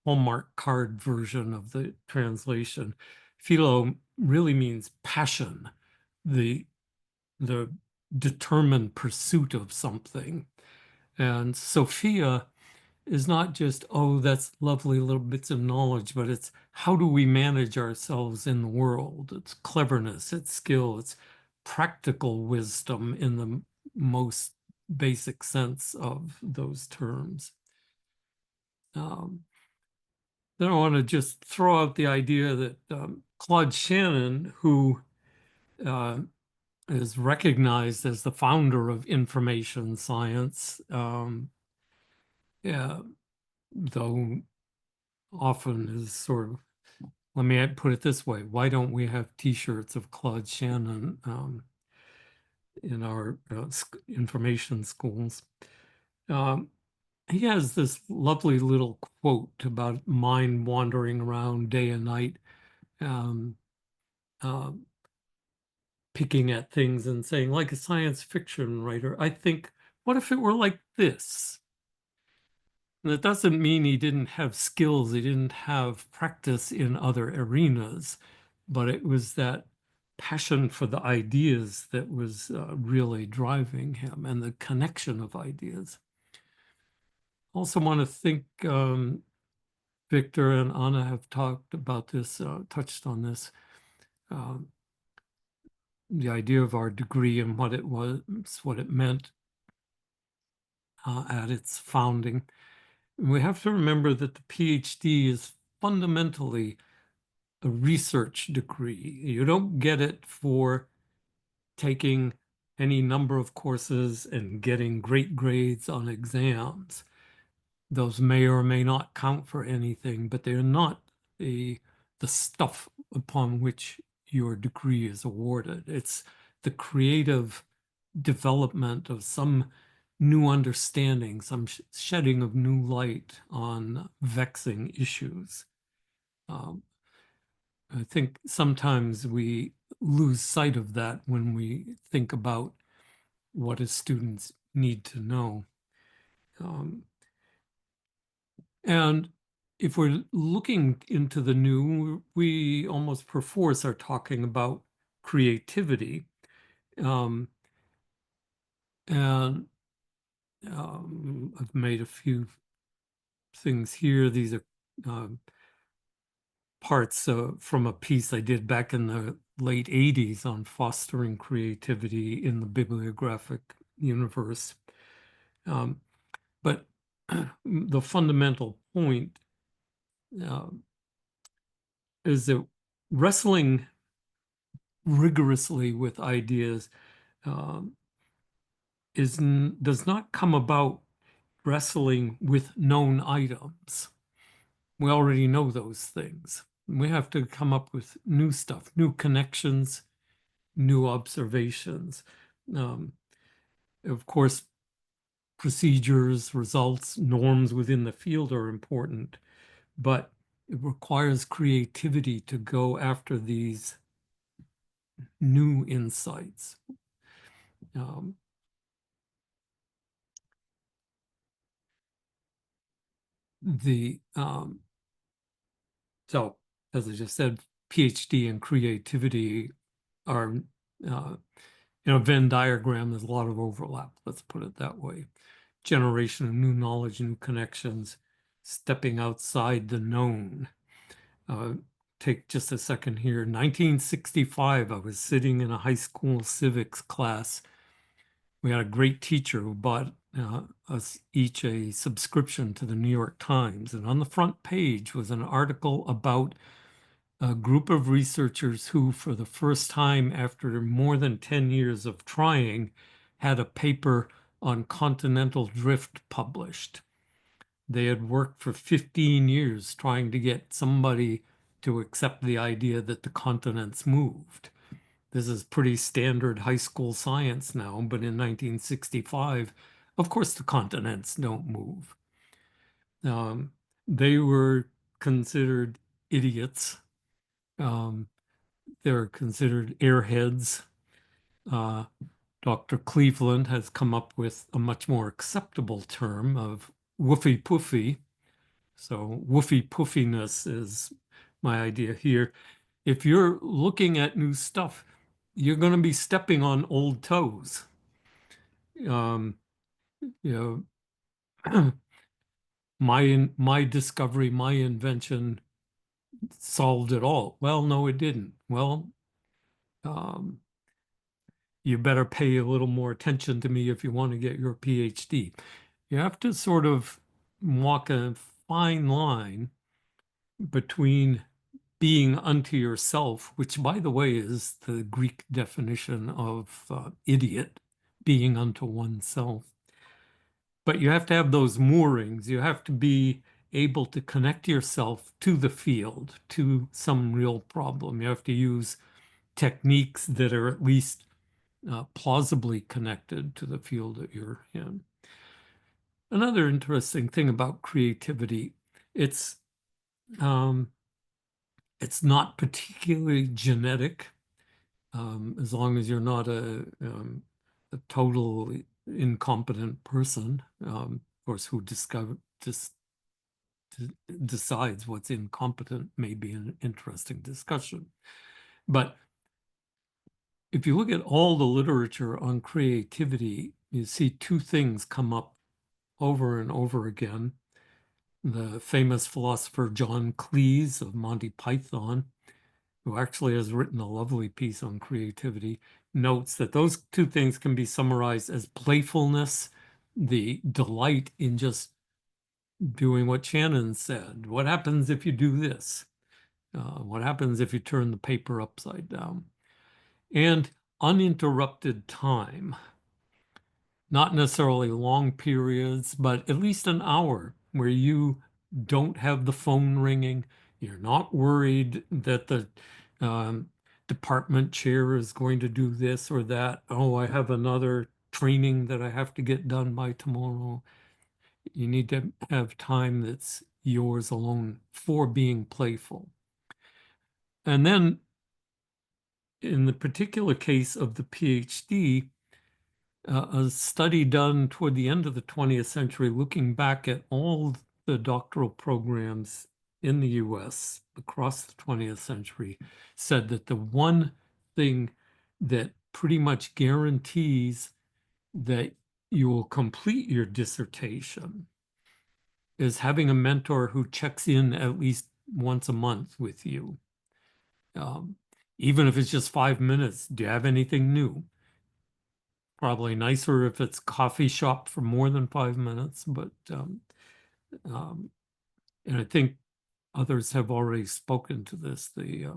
Hallmark card version of the translation. Philo really means passion, the determined pursuit of something. And Sophia is not just, oh, that's lovely little bits of knowledge, but it's how do we manage ourselves in the world? It's cleverness, it's skill, it's practical wisdom in the most basic sense of those terms. Then I want to just throw out the idea that Claude Shannon, who is recognized as the founder of information science, though often is sort of, let me put it this way, why don't we have t-shirts of Claude Shannon in our information schools? He has this lovely little quote about mind wandering around day and night, picking at things and saying, like a science fiction writer, I think, what if it were like this? And that doesn't mean he didn't have skills, he didn't have practice in other arenas, but it was that passion for the ideas that was really driving him, and the connection of ideas. Also want to think, Victor and Anna have talked about this, touched on this, the idea of our degree and what it was, what it meant at its founding. And we have to remember that the PhD is fundamentally a research degree. You don't get it for taking any number of courses and getting great grades on exams. those may or may not count for anything, but they're not the stuff upon which your degree is awarded. It's the creative development of some new understanding, some shedding of new light on vexing issues. I think sometimes we lose sight of that when we think about what as students need to know. And if we're looking into the new, we almost perforce are talking about creativity. And I've made a few things here. These are parts from a piece I did back in the late 80s on fostering creativity in the bibliographic universe. But the fundamental point is that wrestling rigorously with ideas does not come about wrestling with known items. We already know those things. We have to come up with new stuff, new connections, new observations. Of course, procedures, results, norms within the field are important, but it requires creativity to go after these new insights. So, as I just said, PhD and creativity are in a Venn diagram. There's a lot of overlap, let's put it that way. Generation of new knowledge, new connections, stepping outside the known. Take just a second here. 1965, I was sitting in a high school civics class. We had a great teacher who bought us each a subscription to the New York Times. And on the front page was an article about a group of researchers who, for the first time after more than 10 years of trying, had a paper on continental drift published. They had worked for 15 years trying to get somebody to accept the idea that the continents moved. This is pretty standard high school science now, but in 1965, of course, the continents don't move. They were considered idiots. They're considered airheads. Dr. Cleveland has come up with a much more acceptable term of woofy poofy. So woofy poofiness is my idea here. If you're looking at new stuff, you're going to be stepping on old toes. My discovery, my invention solved it all. Well, no, it didn't. Well, you better pay a little more attention to me if you want to get your PhD. You have to sort of walk a fine line between being unto yourself, which, by the way, is the Greek definition of idiot, being unto oneself. But you have to have those moorings. You have to be able to connect yourself to the field, to some real problem. You have to use techniques that are at least plausibly connected to the field that you're in. Another interesting thing about creativity, it's not particularly genetic, as long as you're not a totally incompetent person. Of course, who decides what's incompetent may be an interesting discussion. But if you look at all the literature on creativity, you see two things come up over and over again. The famous philosopher John Cleese of Monty Python, who actually has written a lovely piece on creativity, notes that those two things can be summarized as playfulness, the delight in just doing what Shannon said. What happens if you do this? What happens if you turn the paper upside down? And uninterrupted time. Not necessarily long periods, but at least an hour where you don't have the phone ringing. You're not worried that the department chair is going to do this or that. Oh, I have another training that I have to get done by tomorrow. You need to have time that's yours alone for being playful. And then in the particular case of the PhD, a study done toward the end of the 20th century, looking back at all the doctoral programs in the US across the 20th century, said that the one thing that pretty much guarantees that you will complete your dissertation is having a mentor who checks in at least once a month with you. Even if it's just 5 minutes, do you have anything new? Probably nicer if it's coffee shop for more than 5 minutes, but and I think others have already spoken to this, the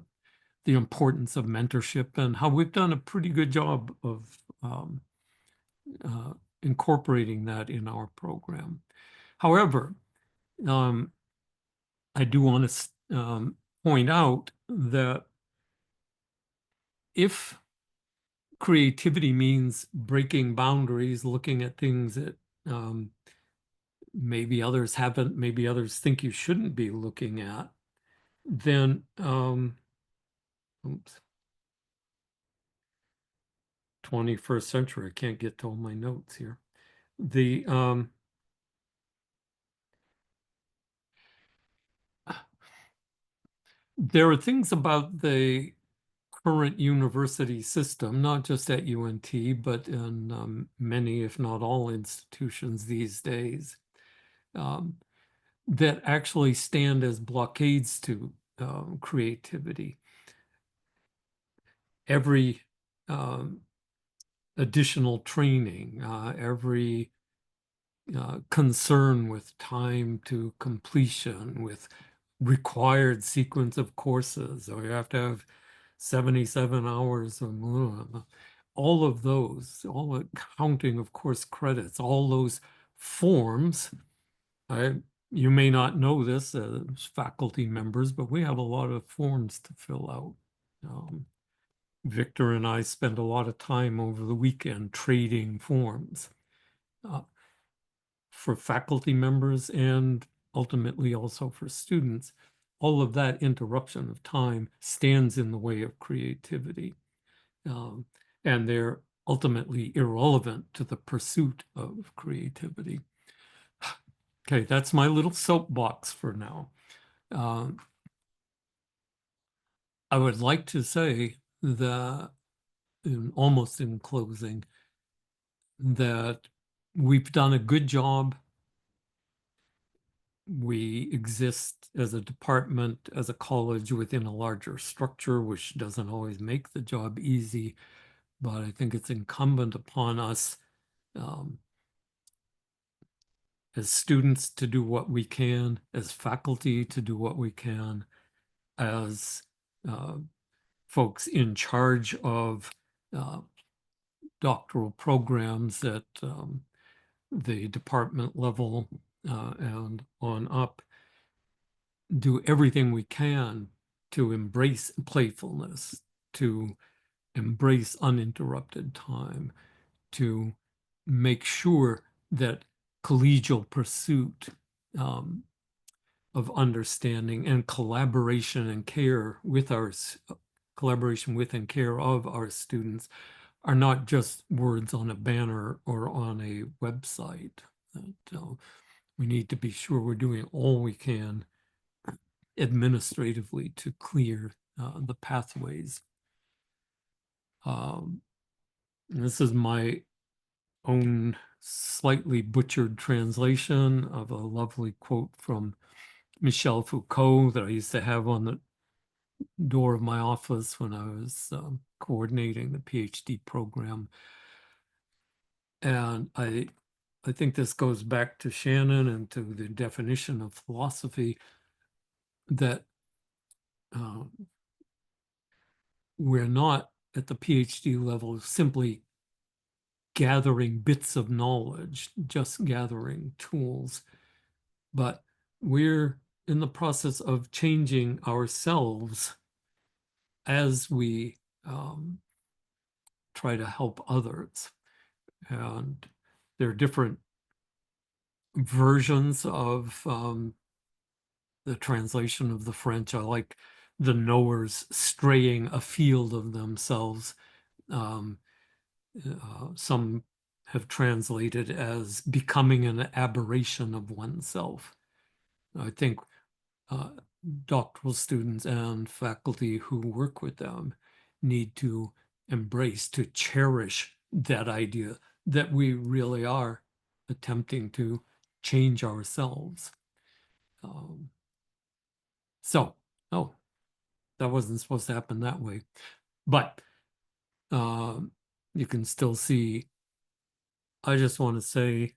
importance of mentorship and how we've done a pretty good job of incorporating that in our program. However, I do want to point out that if creativity means breaking boundaries, looking at things that maybe others haven't, maybe others think you shouldn't be looking at, then, oops, 21st century, I can't get to all my notes here. There are things about the current university system, not just at UNT, but in many, if not all, institutions these days, that actually stand as blockades to creativity. Every additional training, every concern with time to completion, with required sequence of courses, or you have to have 77 hours of all of those, all the counting of course credits, all those forms. You may not know this as faculty members, but we have a lot of forms to fill out. Victor and I spend a lot of time over the weekend trading forms for faculty members and ultimately also for students. All of that interruption of time stands in the way of creativity. And they're ultimately irrelevant to the pursuit of creativity. Okay, that's my little soapbox for now. I would like to say that, almost in closing, that we've done a good job. We exist as a department, as a college within a larger structure, which doesn't always make the job easy, but I think it's incumbent upon us as students to do what we can, as faculty to do what we can, as folks in charge of doctoral programs at the department level and on up, do everything we can to embrace playfulness, to embrace uninterrupted time, to make sure that collegial pursuit of understanding and collaboration and care with our collaboration with and care of our students are not just words on a banner or on a website. We need to be sure we're doing all we can administratively to clear the pathways. This is my own slightly butchered translation of a lovely quote from Michel Foucault that I used to have on the door of my office when I was coordinating the PhD program. And I think this goes back to Shannon and to the definition of philosophy, that we're not at the PhD level simply gathering bits of knowledge, just gathering tools, but we're in the process of changing ourselves as we try to help others. And there are different versions of the translation of the French. I like the knowers straying afield of themselves. Some have translated as becoming an aberration of oneself. I think doctoral students and faculty who work with them need to embrace, to cherish that idea that we really are attempting to change ourselves. Oh, that wasn't supposed to happen that way. But you can still see, I just want to say,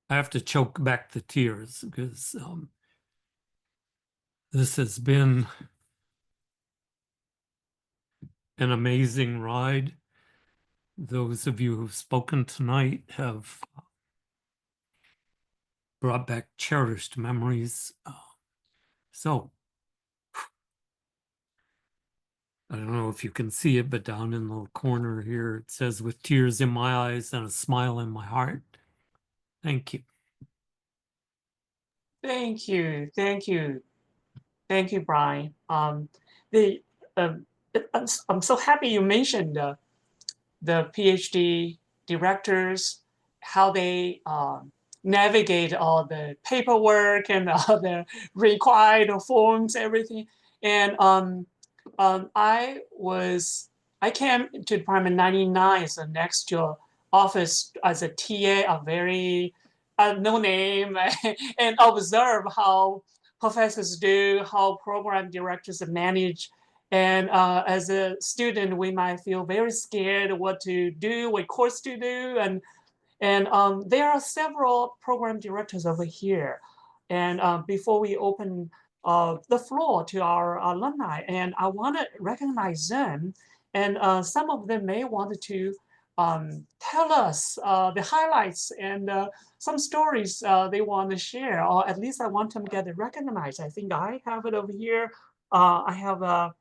I have to choke back the tears because this has been an amazing ride. Those of you who've spoken tonight have brought back cherished memories. So, I don't know if you can see it, but down in the corner here, it says, "With tears in my eyes and a smile in my heart." Thank you.
Thank you, thank you, thank you, Brian. I'm so happy you mentioned the PhD directors, how they navigate all the paperwork and all the required forms, everything. And I came to the department in '99, so next to your office as a TA, a very no name, and observe how professors do, how program directors manage. And as a student, we might feel very scared what to do, what course to do. And there are several program directors over here. And before we open the floor to our alumni, and I want to recognize them. And some of them may want to tell us the highlights and some stories they want to share, or at least I want them to get recognized. I think I have it over here. I have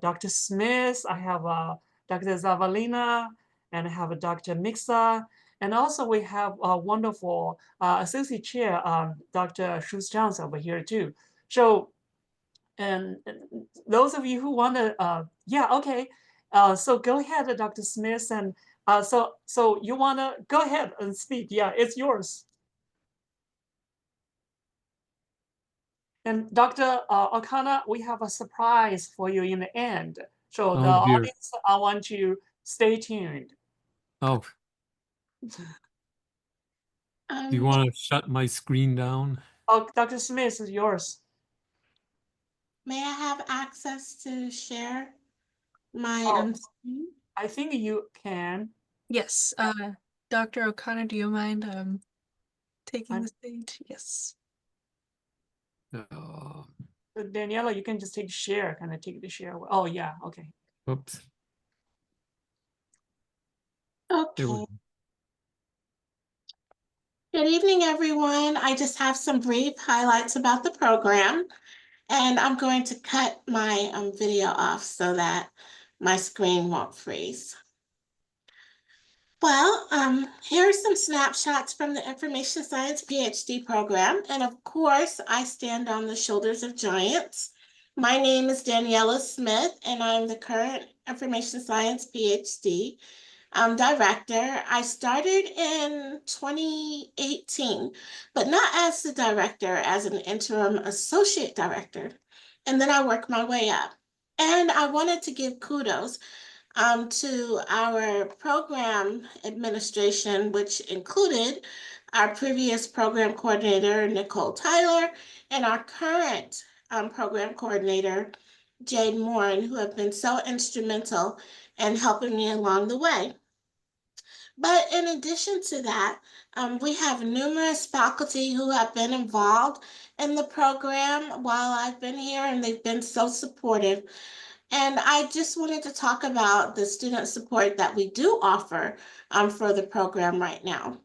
Dr. Smith, I have Dr. Zavalina, and I have Dr. Mixa. And also we have a wonderful associate chair, Dr. Schulz-Jones over here too. So, and those of you who want to, yeah, okay. So go ahead, Dr. Smith. And so you want to go ahead and speak. Yeah, it's yours. And Dr. Oksana, we have a surprise for you in the end. So the audience, I want you to stay tuned.
Oh. Do you want to shut my screen down?
Oh, Dr. Smith, is yours.
May I have access to share my screen?
I think you can.
Yes. Dr. Oksana, do you mind taking the stage? Yes.
Daniella, you can just take share, kind of take the share. Oh, yeah, okay.
Oops.
Okay. Good evening, everyone. I just have some brief highlights about the program, and I'm going to cut my video off so that my screen won't freeze. Well, here are some snapshots from the Information Science PhD program. And of course, I stand on the shoulders of giants. My name is Daniella Smith, and I'm the current Information Science PhD director. I started in 2018, but not as the director, as an interim associate director. And then I worked my way up. And I wanted to give kudos to our program administration, which included our previous program coordinator, Nicole Tyler, and our current program coordinator, Jade Morin, who have been so instrumental in helping me along the way. But in addition to that, we have numerous faculty who have been involved in the program while I've been here, and they've been so supportive. And I just wanted to talk about the student support that we do offer for the program right now.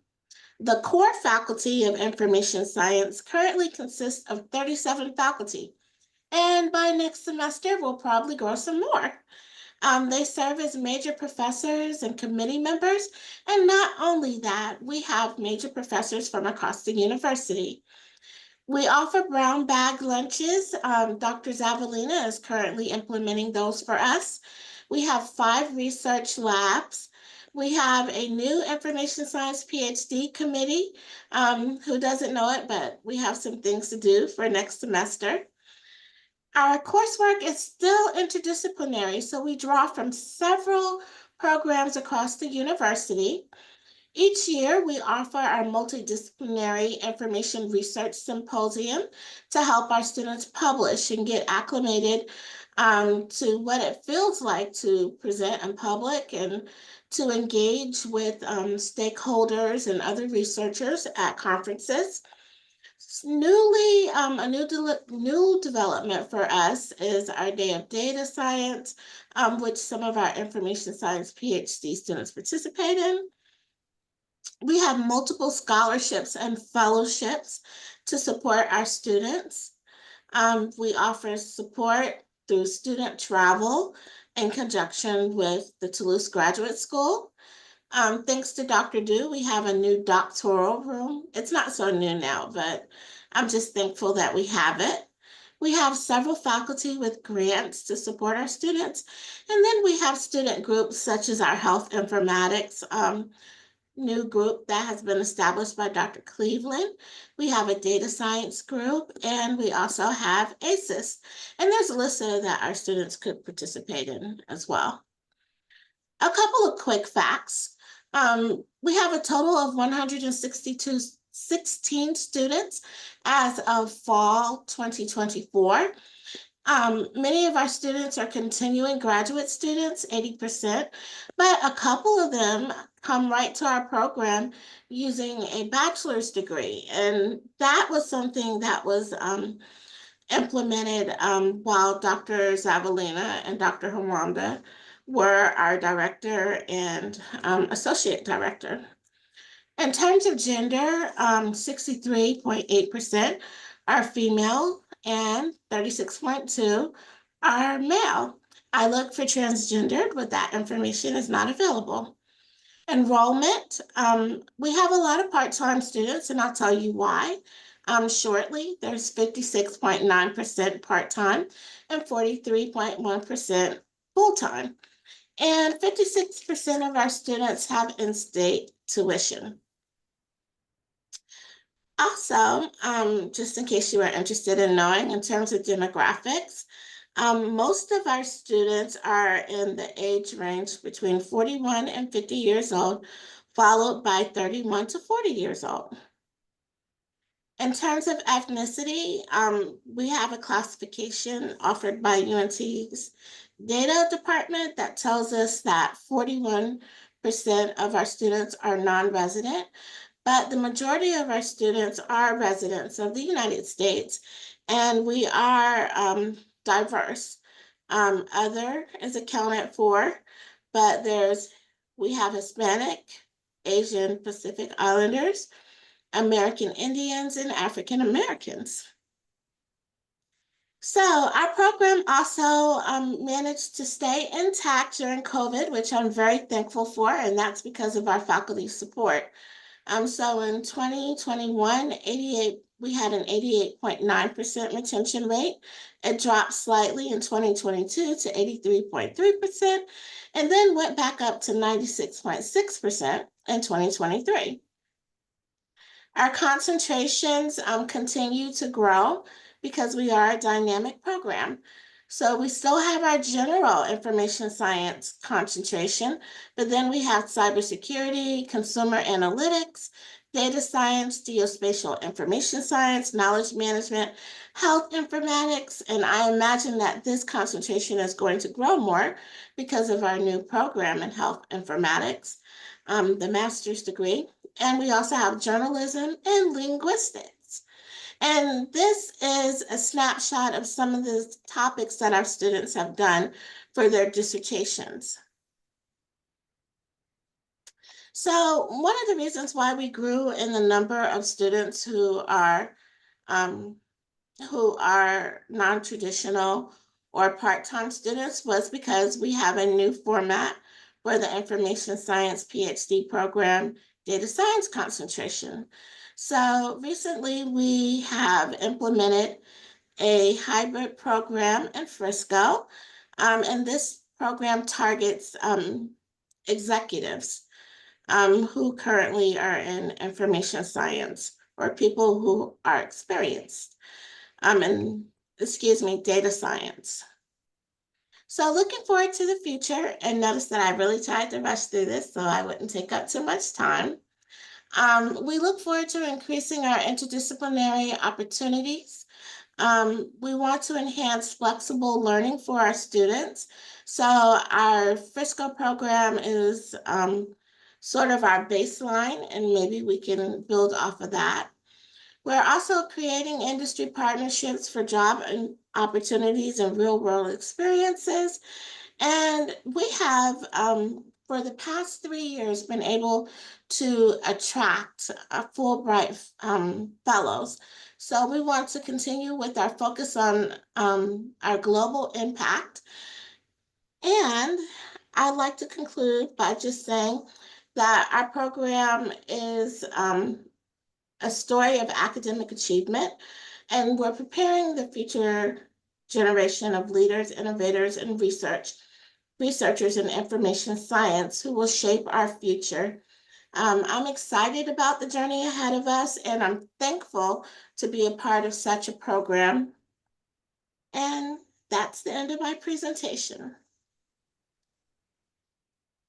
The core faculty of information science currently consists of 37 faculty, and by next semester, we'll probably grow some more. They serve as major professors and committee members, and not only that, we have major professors from across the university. We offer brown bag lunches. Dr. Zavalina is currently implementing those for us. We have 5 research labs. We have a new information science PhD committee. Who doesn't know it, but we have some things to do for next semester. Our coursework is still interdisciplinary, so we draw from several programs across the university. Each year, we offer our multidisciplinary information research symposium to help our students publish and get acclimated to what it feels like to present in public and to engage with stakeholders and other researchers at conferences. A new development for us is our Day of Data Science, which some of our information science PhD students participate in. We have multiple scholarships and fellowships to support our students. We offer support through student travel in conjunction with the Toulouse Graduate School. Thanks to Dr. Du, we have a new doctoral room. It's not so new now, but I'm just thankful that we have it. We have several faculty with grants to support our students. And then we have student groups such as our health informatics new group that has been established by Dr. Cleveland. We have a data science group, and we also have ACES. And there's a list that our students could participate in as well. A couple of quick facts. We have a total of 16 students as of fall 2024. Many of our students are continuing graduate students, 80%, but a couple of them come right to our program using a bachelor's degree. And that was something that was implemented while Dr. Zavalina and Dr. Hawanda were our director and associate director. In terms of gender, 63.8% are female and 36.2% are male. I look for transgendered, but that information is not available. Enrollment, we have a lot of part-time students, and I'll tell you why. Shortly, there's 56.9% part-time and 43.1% full-time. And 56% of our students have in-state tuition. Also, just in case you are interested in knowing, in terms of demographics, most of our students are in the age range between 41 and 50 years old, followed by 31 to 40 years old. In terms of ethnicity, we have a classification offered by UNT's data department that tells us that 41% of our students are non-resident, but the majority of our students are residents of the United States, and we are diverse. Other is accounted for, but we have Hispanic, Asian Pacific Islanders, American Indians, and African Americans. So our program also managed to stay intact during COVID, which I'm very thankful for, and that's because of our faculty support. So in 2021, we had an 88.9% retention rate. It dropped slightly in 2022 to 83.3%, and then went back up to 96.6% in 2023. Our concentrations continue to grow because we are a dynamic program. So we still have our general information science concentration, but then we have cybersecurity, consumer analytics, data science, geospatial information science, knowledge management, health informatics, and I imagine that this concentration is going to grow more because of our new program in health informatics, the master's degree. And we also have journalism and linguistics. And this is a snapshot of some of the topics that our students have done for their dissertations. So one of the reasons why we grew in the number of students who are non-traditional or part-time students was because we have a new format for the Information Science PhD program, Data Science Concentration. So recently we have implemented a hybrid program in Frisco, and this program targets executives who currently are in information science or people who are experienced in, data science. So looking forward to the future, and notice that I really tried to rush through this so I wouldn't take up too much time. We look forward to increasing our interdisciplinary opportunities. We want to enhance flexible learning for our students. So our Frisco program is sort of our baseline, and maybe we can build off of that. We're also creating industry partnerships for job and opportunities and real world experiences. And we have, for the past 3 years, been able to attract Fulbright fellows. So we want to continue with our focus on our global impact. And I'd like to conclude by just saying that our program is a story of academic achievement, and we're preparing the future generation of leaders, innovators, and researchers in information science who will shape our future. I'm excited about the journey ahead of us, and I'm thankful to be a part of such a program. And that's the end of my presentation.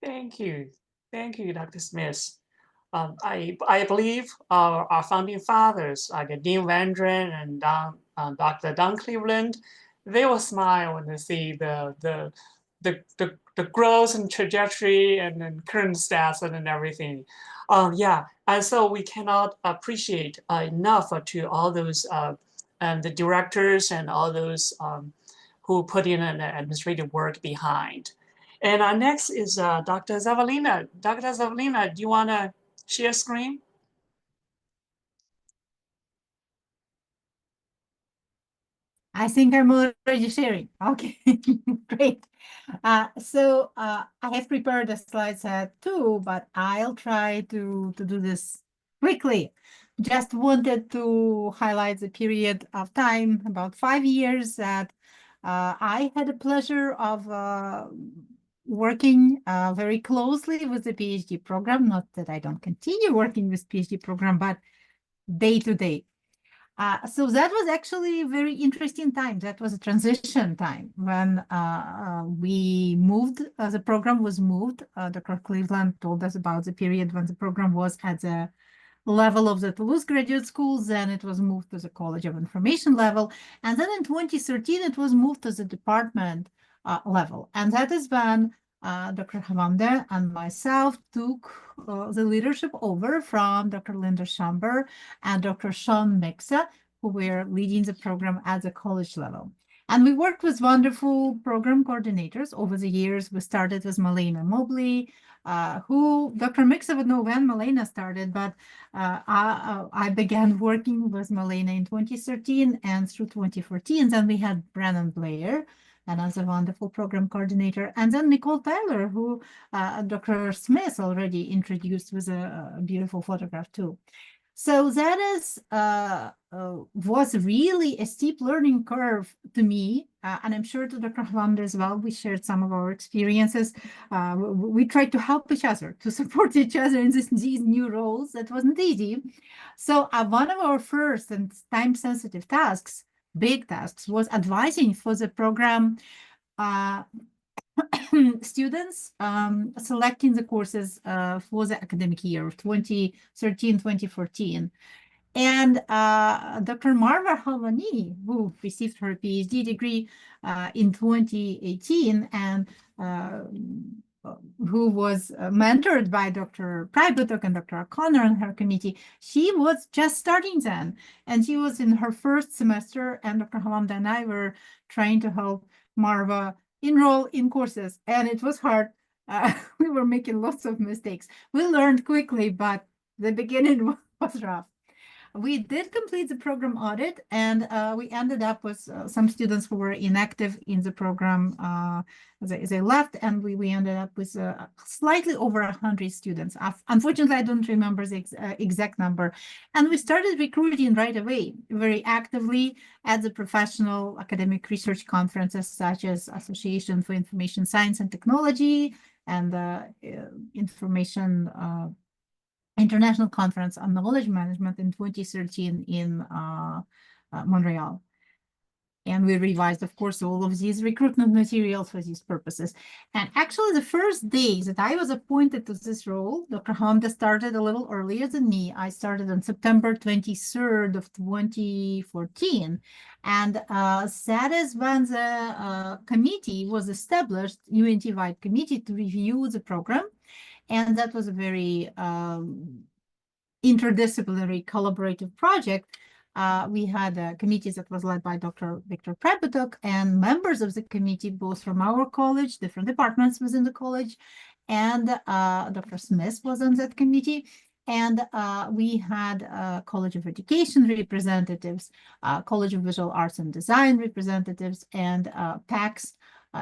Thank you. Thank you, Dr. Smith. I believe our founding fathers, like Dean Vandren and Dr. Don Cleveland, they will smile when they see the growth and trajectory and then current stats and everything. Yeah, and so we cannot appreciate enough to all those and the directors and all those who put in an administrative work behind. And next is Dr. Zavalina. Dr. Zavalina, do you want to share screen?
I think I'm already sharing. Okay, great. I have prepared a slide set too, but I'll try to do this quickly. Just wanted to highlight the period of time, about 5 years, that I had the pleasure of working very closely with the PhD program. Not that I don't continue working with PhD program, but day to day. So that was actually a very interesting time. That was a transition time when we moved, the program was moved. Dr. Cleveland told us about the period when the program was at the level of the Toulouse Graduate School, then it was moved to the College of Information level. And then in 2013, it was moved to the department level. And that is when Dr. Havande and myself took the leadership over from Dr. Linda Schamber and Dr. Sean Mixa, who were leading the program at the college level. And we worked with wonderful program coordinators over the years. We started with Malena Mobley, who Dr. Mixa would know when Malena started, but I began working with Malena in 2013 and through 2014. Then we had Brennan Blair, another wonderful program coordinator, and then Nicole Tyler, who Dr. Smith already introduced with a beautiful photograph too. So that is was really a steep learning curve to me, and I'm sure to Dr. Havande as well. We shared some of our experiences. We tried to help each other, to support each other in these new roles. That wasn't easy. So one of our first and time-sensitive tasks, big tasks, was advising for the program students selecting the courses for the academic year of 2013-2014. And Dr. Marwa Halvani, who received her PhD degree in 2018 and who was mentored by Dr. Prybutok and Dr. Oksana and her committee, she was just starting then, and she was in her first semester, and Dr. Halamda and I were trying to help Marva enroll in courses, and it was hard. We were making lots of mistakes. We learned quickly, but the beginning was rough. We did complete the program audit, and we ended up with some students who were inactive in the program. They left, and we ended up with slightly over 100 students. Unfortunately, I don't remember the exact number. And we started recruiting right away, very actively at the professional academic research conferences, such as Association for Information Science and Technology and International Conference on Knowledge Management in 2013 in Montreal. And we revised, of course, all of these recruitment materials for these purposes. And actually, the first day that I was appointed to this role, Dr. Halamda started a little earlier than me. I started on September 23rd of 2014. And that is when the committee was established, UNT-wide committee, to review the program. And that was a very interdisciplinary collaborative project. We had a committee that was led by Dr. Victor Prybutok, and members of the committee, both from our college, different departments within the college, and Dr. Smith was on that committee. And we had College of Education representatives, College of Visual Arts and Design representatives, and PACS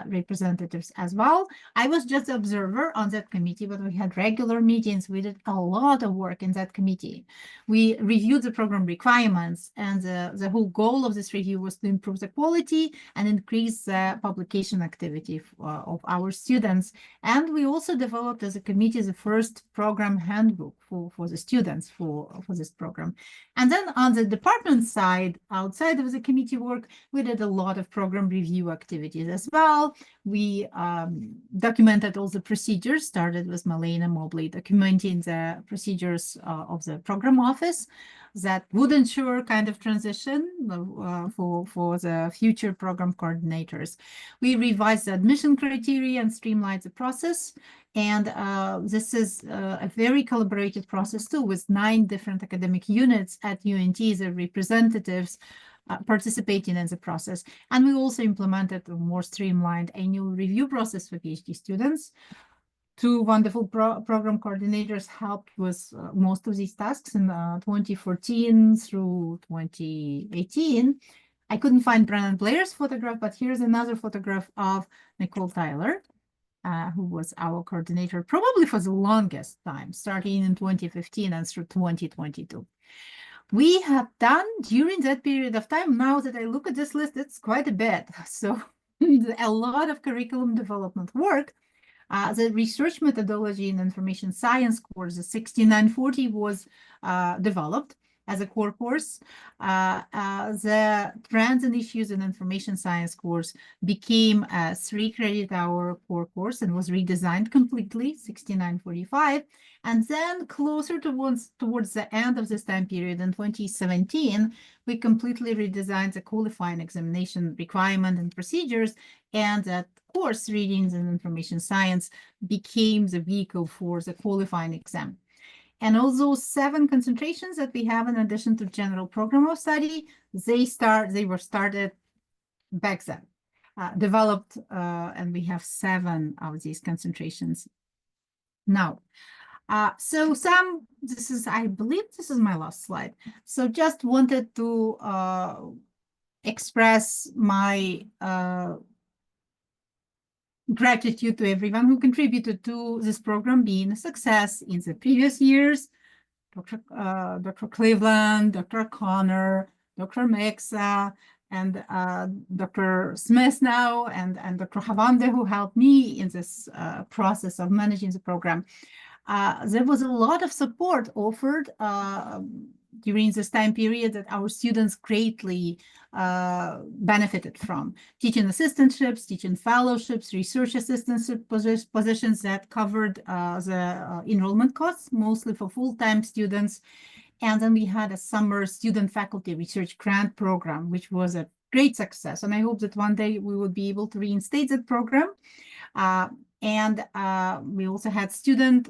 representatives as well. I was just an observer on that committee, but we had regular meetings. We did a lot of work in that committee. We reviewed the program requirements, and the whole goal of this review was to improve the quality and increase the publication activity of our students. And we also developed as a committee the first program handbook for the students for this program. And then on the department side, outside of the committee work, we did a lot of program review activities as well. We documented all the procedures, started with Malena Mobley documenting the procedures of the program office that would ensure kind of transition for the future program coordinators. We revised the admission criteria and streamlined the process. And this is a very collaborative process too, with 9 different academic units at UNT, the representatives participating in the process. And we also implemented a more streamlined annual review process for PhD students. 2 wonderful program coordinators helped with most of these tasks in 2014 through 2018. I couldn't find Brennan Blair's photograph, but here's another photograph of Nicole Tyler, who was our coordinator probably for the longest time, starting in 2015 and through 2022. We have done during that period of time, now that I look at this list, it's quite a bit. So a lot of curriculum development work. The research methodology in information science course, the 6940, was developed as a core course. The trends and issues in information science course became a 3-credit-hour core course and was redesigned completely, 6945. And then closer towards the end of this time period in 2017, we completely redesigned the qualifying examination requirement and procedures, and that course, Readings in Information Science, became the vehicle for the qualifying exam. And all those 7 concentrations that we have in addition to general program of study, they were started back then, developed, and we have 7 of these concentrations now. So I believe this is my last slide. So just wanted to express my gratitude to everyone who contributed to this program being a success in the previous years. Dr. Cleveland, Dr. Connor, Dr. Mexa, and Dr. Smith now, and Dr. Havande, who helped me in this process of managing the program. There was a lot of support offered during this time period that our students greatly benefited from. Teaching assistantships, teaching fellowships, research assistantship positions that covered the enrollment costs, mostly for full-time students. And then we had a summer student faculty research grant program, which was a great success. And I hope that one day we will be able to reinstate that program. And we also had student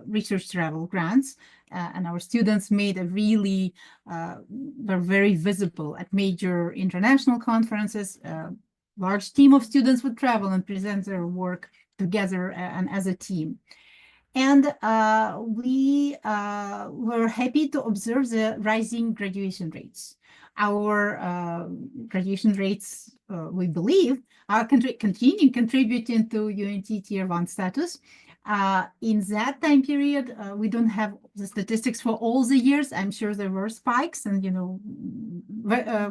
research travel grants, and our students made a really, were very visible at major international conferences. Large team of students would travel and present their work together and as a team. And we were happy to observe the rising graduation rates. Our graduation rates, we believe, are continue contributing to UNT Tier 1 status. In that time period, we don't have the statistics for all the years. I'm sure there were spikes and, you know,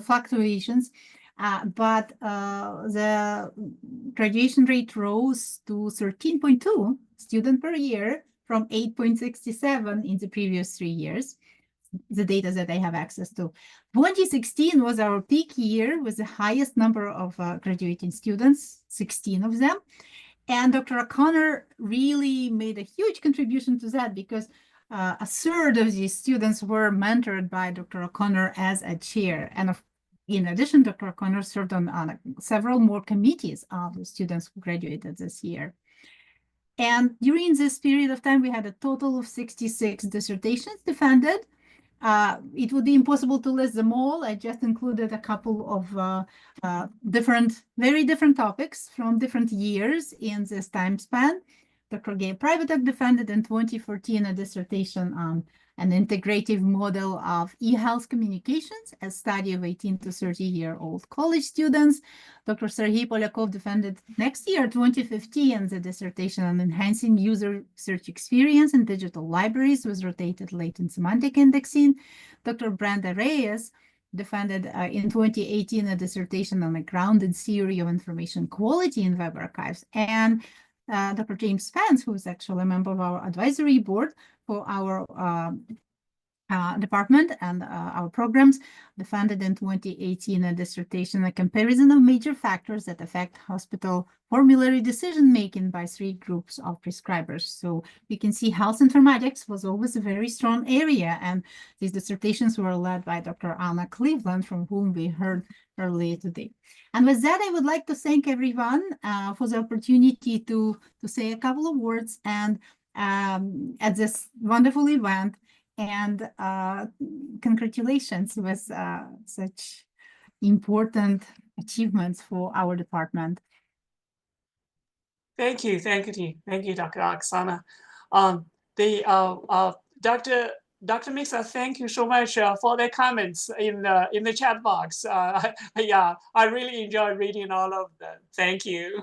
fluctuations. But the graduation rate rose to 13.2 students per year from 8.67 in the previous 3 years, the data that I have access to. 2016 was our peak year with the highest number of graduating students, 16 of them. And Dr. O'Connor really made a huge contribution to that because a third of these students were mentored by Dr. O'Connor as a chair. And in addition, Dr. O'Connor served on several more committees of the students who graduated this year. And during this period of time, we had a total of 66 dissertations defended. It would be impossible to list them all. I just included a couple of very different topics from different years in this time span. Dr. Prybutok defended in 2014 a dissertation on an integrative model of e-health communications, a study of 18 to 30-year-old college students. Dr. Serhiy Polyakov defended next year, 2015, the dissertation on enhancing user search experience in digital libraries with rotated latent semantic indexing. Dr. Brenda Reyes defended in 2018 a dissertation on a grounded theory of information quality in web archives. And Dr. James Spence, who is actually a member of our advisory board for our department and our programs, defended in 2018 a dissertation, a comparison of major factors that affect hospital formulary decision-making by 3 groups of prescribers. So we can see health informatics was always a very strong area, and these dissertations were led by Dr. Anna Cleveland, from whom we heard earlier today. And with that, I would like to thank everyone for the opportunity to say a couple of words and at this wonderful event. And congratulations with such important achievements for our department.
Thank you, Dr. Oksana. Dr. Mixer, thank you so much for the comments in the chat box. Yeah, I really enjoyed reading all of them. Thank you.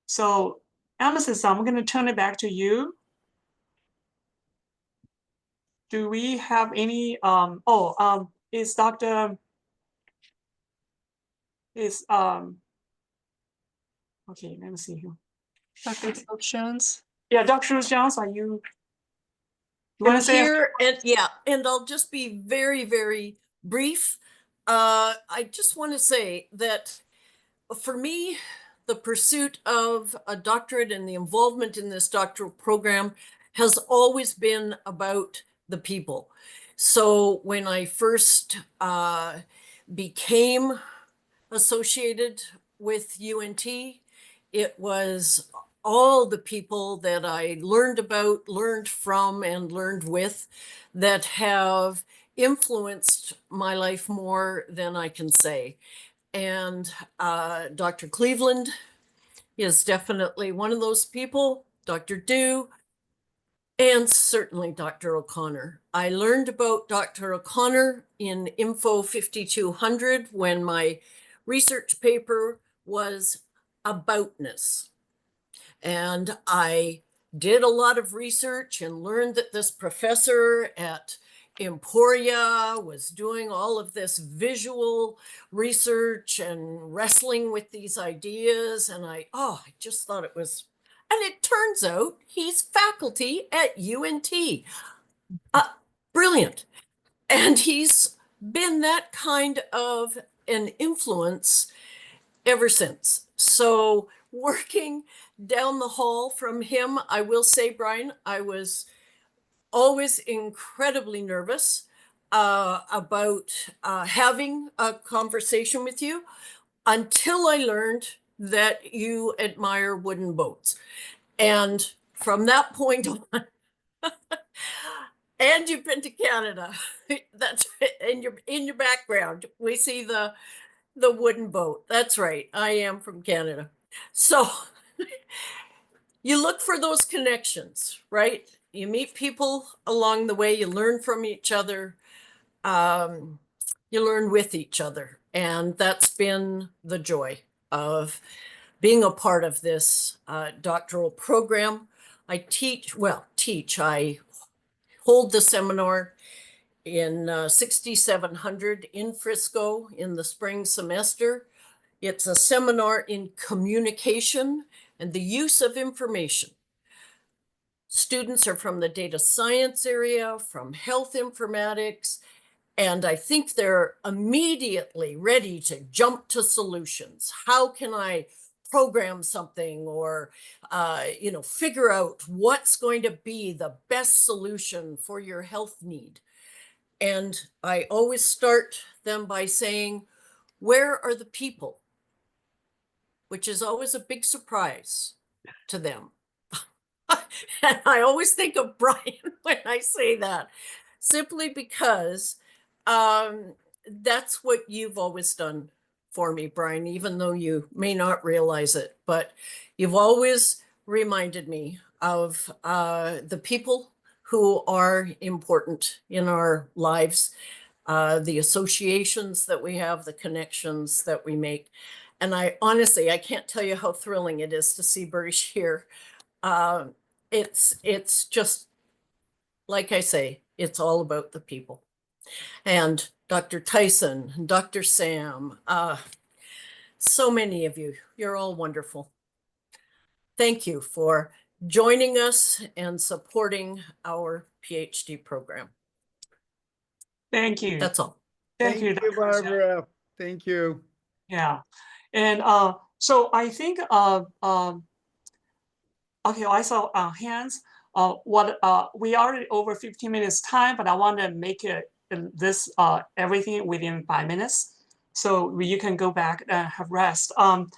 So Amethyst, I'm going to turn it back to you. Do we have any? Is Dr. Okay, let me see here.
Dr. Schulz-Jones?
Yeah, Dr. Schulz-Jones, are you?
I'm here, and I'll just be very, very brief. I just want to say that for me, the pursuit of a doctorate and the involvement in this doctoral program has always been about the people. So when I first became associated with UNT, it was all the people that I learned about, learned from, and learned with that have influenced my life more than I can say. And Dr. Cleveland is definitely one of those people, Dr. Dew, and certainly Dr. O'Connor. I learned about Dr. O'Connor in Info 5200 when my research paper was aboutness. And I did a lot of research and learned that this professor at Emporia was doing all of this visual research and wrestling with these ideas. And I just thought it was, and it turns out he's faculty at UNT. Brilliant. And he's been that kind of an influence ever since. So working down the hall from him, I will say, Brian, I was always incredibly nervous about having a conversation with you. until I learned that you admire wooden boats. And from that point on, and you've been to Canada. That's in your background. We see the wooden boat. That's right. I am from Canada. So you look for those connections, right? You meet people along the way, you learn from each other, you learn with each other. And that's been the joy of being a part of this doctoral program. I hold the seminar in 6700 in Frisco in the spring semester. It's a seminar in communication and the use of information. Students are from the data science area, from health informatics, and I think they're immediately ready to jump to solutions. How can I program something or, figure out what's going to be the best solution for your health need? And I always start them by saying, where are the people? Which is always a big surprise to them. And I always think of Brian when I say that, simply because that's what you've always done for me, Brian, even though you may not realize it. But you've always reminded me of the people who are important in our lives, the associations that we have, the connections that we make. And I honestly can't tell you how thrilling it is to see Baris here. It's just, like I say, it's all about the people. And Dr. Tyson, Dr. Sam, so many of you, you're all wonderful. Thank you for joining us and supporting our PhD program.
Thank you.
That's all.
Thank you, Dr.
Barbara. Thank you.
Yeah. And so I think, okay, I saw hands. We already over 15 minutes time, but I want to make it everything within 5 minutes, so you can go back and have rest. So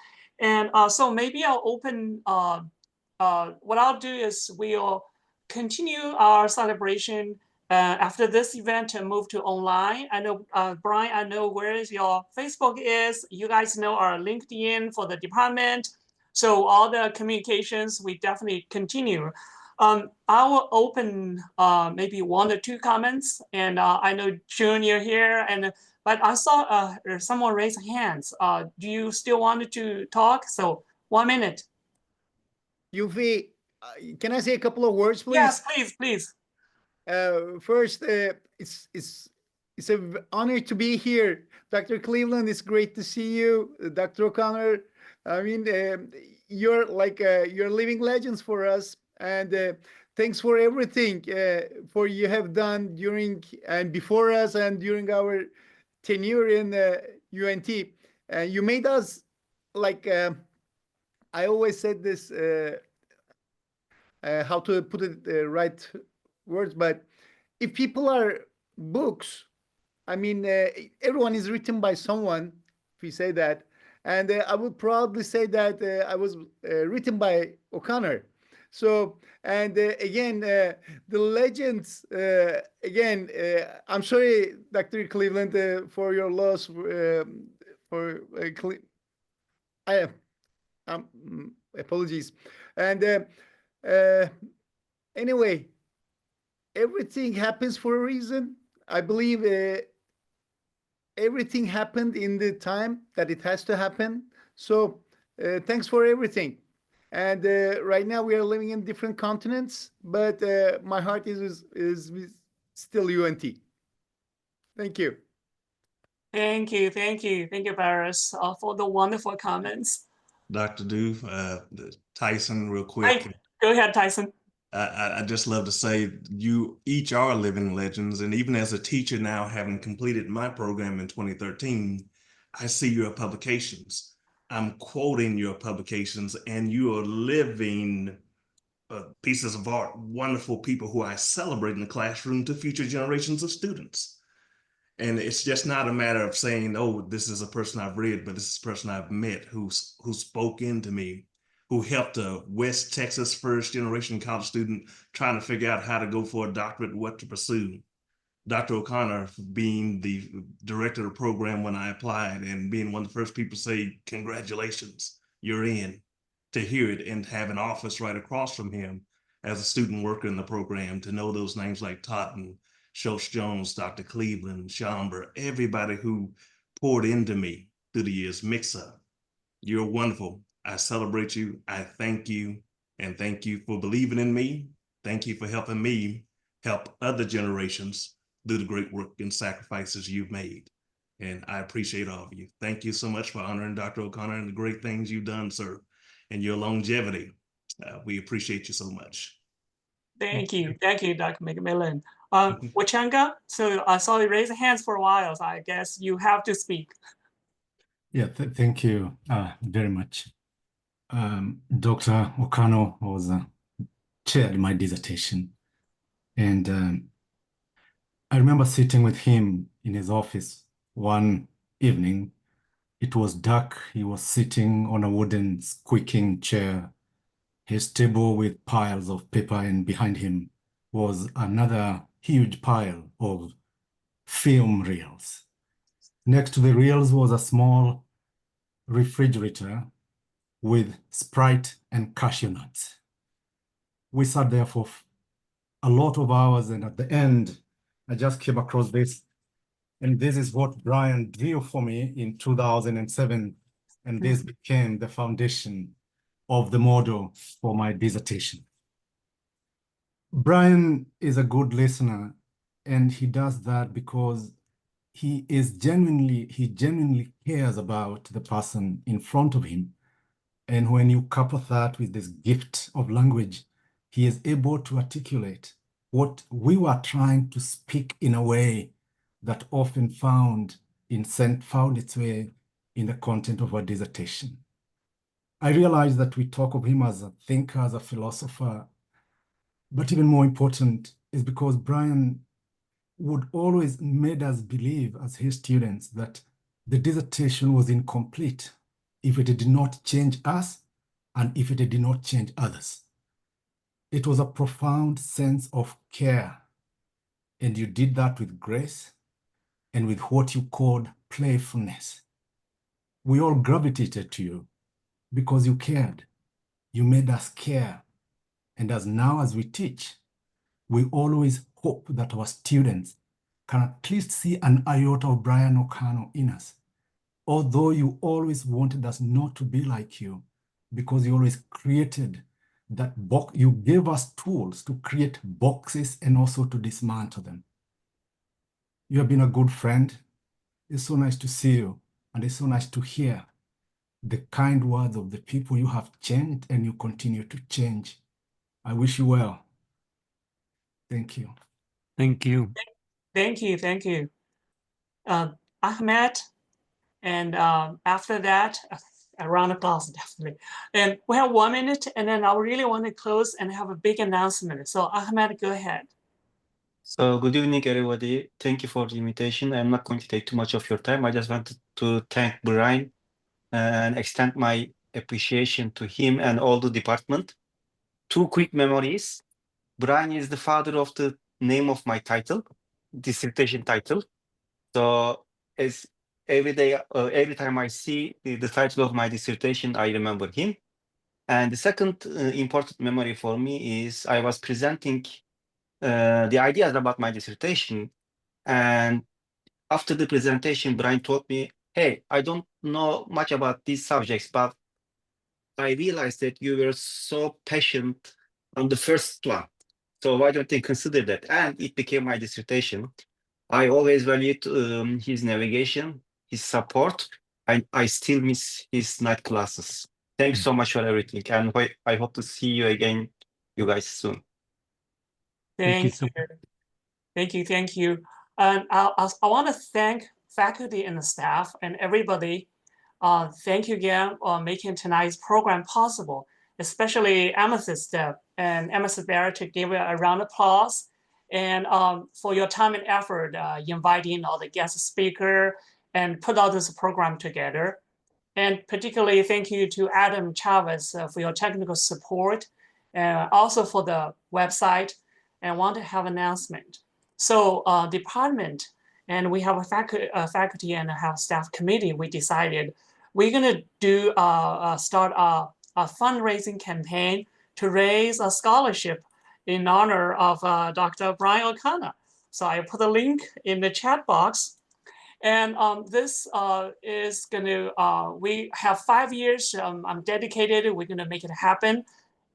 maybe I'll open. What I'll do is we'll continue our celebration after this event and move to online. I know, Brian, I know where your Facebook is. You guys know our LinkedIn for the department. So all the communications, we definitely continue. I will open maybe 1 or 2 comments, and I know June, you're here, but I saw someone raise hands. Do you still want to talk? So 1 minute.
Yunfei, can I say a couple of words, please?
Yes, please.
First, it's an honor to be here. Dr. Cleveland, it's great to see you. Dr. O'Connor, I mean, you're like you're living legends for us. And thanks for everything for you have done during and before us and during our tenure in UNT. You made us, like, I always said this, how to put it the right words, but if people are books, I mean, everyone is written by someone, if we say that. And I would proudly say that I was written by O'Connor. So, and again, the legends, again, I'm sorry, Dr. Cleveland, for your loss, apologies. And anyway, everything happens for a reason. I believe everything happened in the time that it has to happen. So thanks for everything. And right now we are living in different continents, but my heart is still UNT. Thank you.
Thank you, Baris, for the wonderful comments.
Dr. Du, Tyson, real quick.
Go ahead, Tyson.
I just love to say you each are living legends. And even as a teacher now, having completed my program in 2013, I see your publications. I'm quoting your publications, and you are living pieces of art, wonderful people who I celebrate in the classroom to future generations of students. And it's just not a matter of saying, oh, this is a person I've read, but this is a person I've met who spoke into me, who helped a West Texas first generation college student trying to figure out how to go for a doctorate, what to pursue. Dr. O'Connor being the director of the program when I applied and being one of the first people to say, congratulations, you're in, to hear it and have an office right across from him as a student worker in the program, to know those names like Totten, Schulz-Jones, Dr. Cleveland, Schomburg, everybody who poured into me through the years. Mix-up, you're wonderful. I celebrate you. I thank you. And thank you for believing in me. Thank you for helping me help other generations do the great work and sacrifices you've made. And I appreciate all of you. Thank you so much for honoring Dr. O'Connor and the great things you've done, sir, and your longevity. We appreciate you so much.
Thank you, Dr. McMillan. Wachanga, so I saw you raise your hands for a while, so I guess you have to speak.
Yeah, thank you very much. Dr. O'Connor was chaired my dissertation, and I remember sitting with him in his office one evening. It was dark. He was sitting on a wooden squeaking chair, his table with piles of paper, and behind him was another huge pile of film reels. Next to the reels was a small refrigerator with Sprite and cashew nuts. We sat there for a lot of hours, and at the end, I just came across this, and this is what Brian drew for me in 2007, and this became the foundation of the model for my dissertation. Brian is a good listener, and he does that because he genuinely cares about the person in front of him. And when you couple that with this gift of language, he is able to articulate what we were trying to speak in a way that often found its way in the content of our dissertation. I realize that we talk of him as a thinker, as a philosopher, but even more important is because Brian would always made us believe as his students that the dissertation was incomplete if it did not change us and if it did not change others. It was a profound sense of care, and you did that with grace and with what you called playfulness. We all gravitated to you because you cared. You made us care. And as we teach, we always hope that our students can at least see an iota of Brian O'Connor in us. Although you always wanted us not to be like you, because you always created that box, you gave us tools to create boxes and also to dismantle them. You have been a good friend. It's so nice to see you, and it's so nice to hear the kind words of the people you have changed and you continue to change. I wish you well. Thank you.
Thank you.
Thank you. Ahmet, and after that, a round of applause, definitely. And we have 1 minute, and then I really want to close and have a big announcement. So Ahmet, go ahead.
So good evening, everybody. Thank you for the invitation. I'm not going to take too much of your time. I just wanted to thank Brian and extend my appreciation to him and all the department. 2 quick memories. Brian is the father of the name of my title, dissertation title. So as every day, every time I see the title of my dissertation, I remember him. And the second important memory for me is I was presenting the ideas about my dissertation. And after the presentation, Brian told me, hey, I don't know much about these subjects, but I realized that you were so passionate on the first one. So why don't you consider that? And it became my dissertation. I always valued his navigation, his support, and I still miss his night classes. Thanks so much for everything. And I hope to see you again, you guys, soon.
Thank you. And I want to thank faculty and the staff and everybody. Thank you again for making tonight's program possible, especially Amethyst and Amethyst Barrett to give a round of applause. and for your time and effort inviting all the guest speaker and put all this program together. And particularly thank you to Adam Chavez for your technical support, and also for the website. And I want to have an announcement. So department, and we have a faculty and have staff committee, we decided we're gonna do start a fundraising campaign to raise a scholarship in honor of Dr. Brian Oksana. So I put a link in the chat box. And this is going to, we have 5 years. I'm dedicated. We're going to make it happen.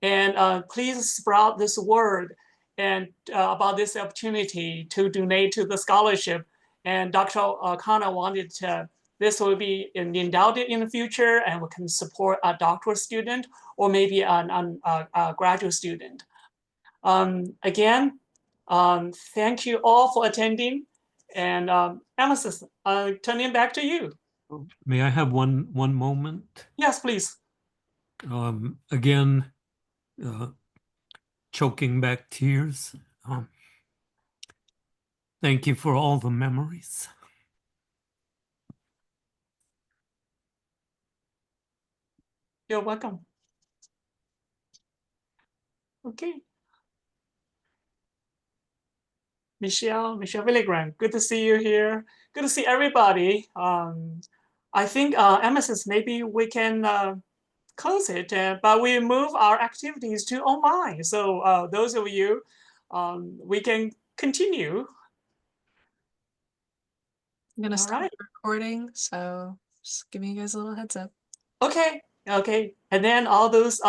And please spread this word and about this opportunity to donate to the scholarship. And Dr. Oksana wanted to, this will be endowed in the future, and we can support a doctoral student or maybe a graduate student. Again, thank you all for attending. And Amethyst, turning back to you.
May I have one moment?
Yes, please.
Again, choking back tears. Thank you for all the memories.
You're welcome. Okay. Michelle Villegran, good to see you here. Good to see everybody. I think Amethyst, maybe we can close it, but we move our activities to online. So those of you, we can continue.
I'm gonna start recording, so just giving you guys a little heads up.
Okay, and then all those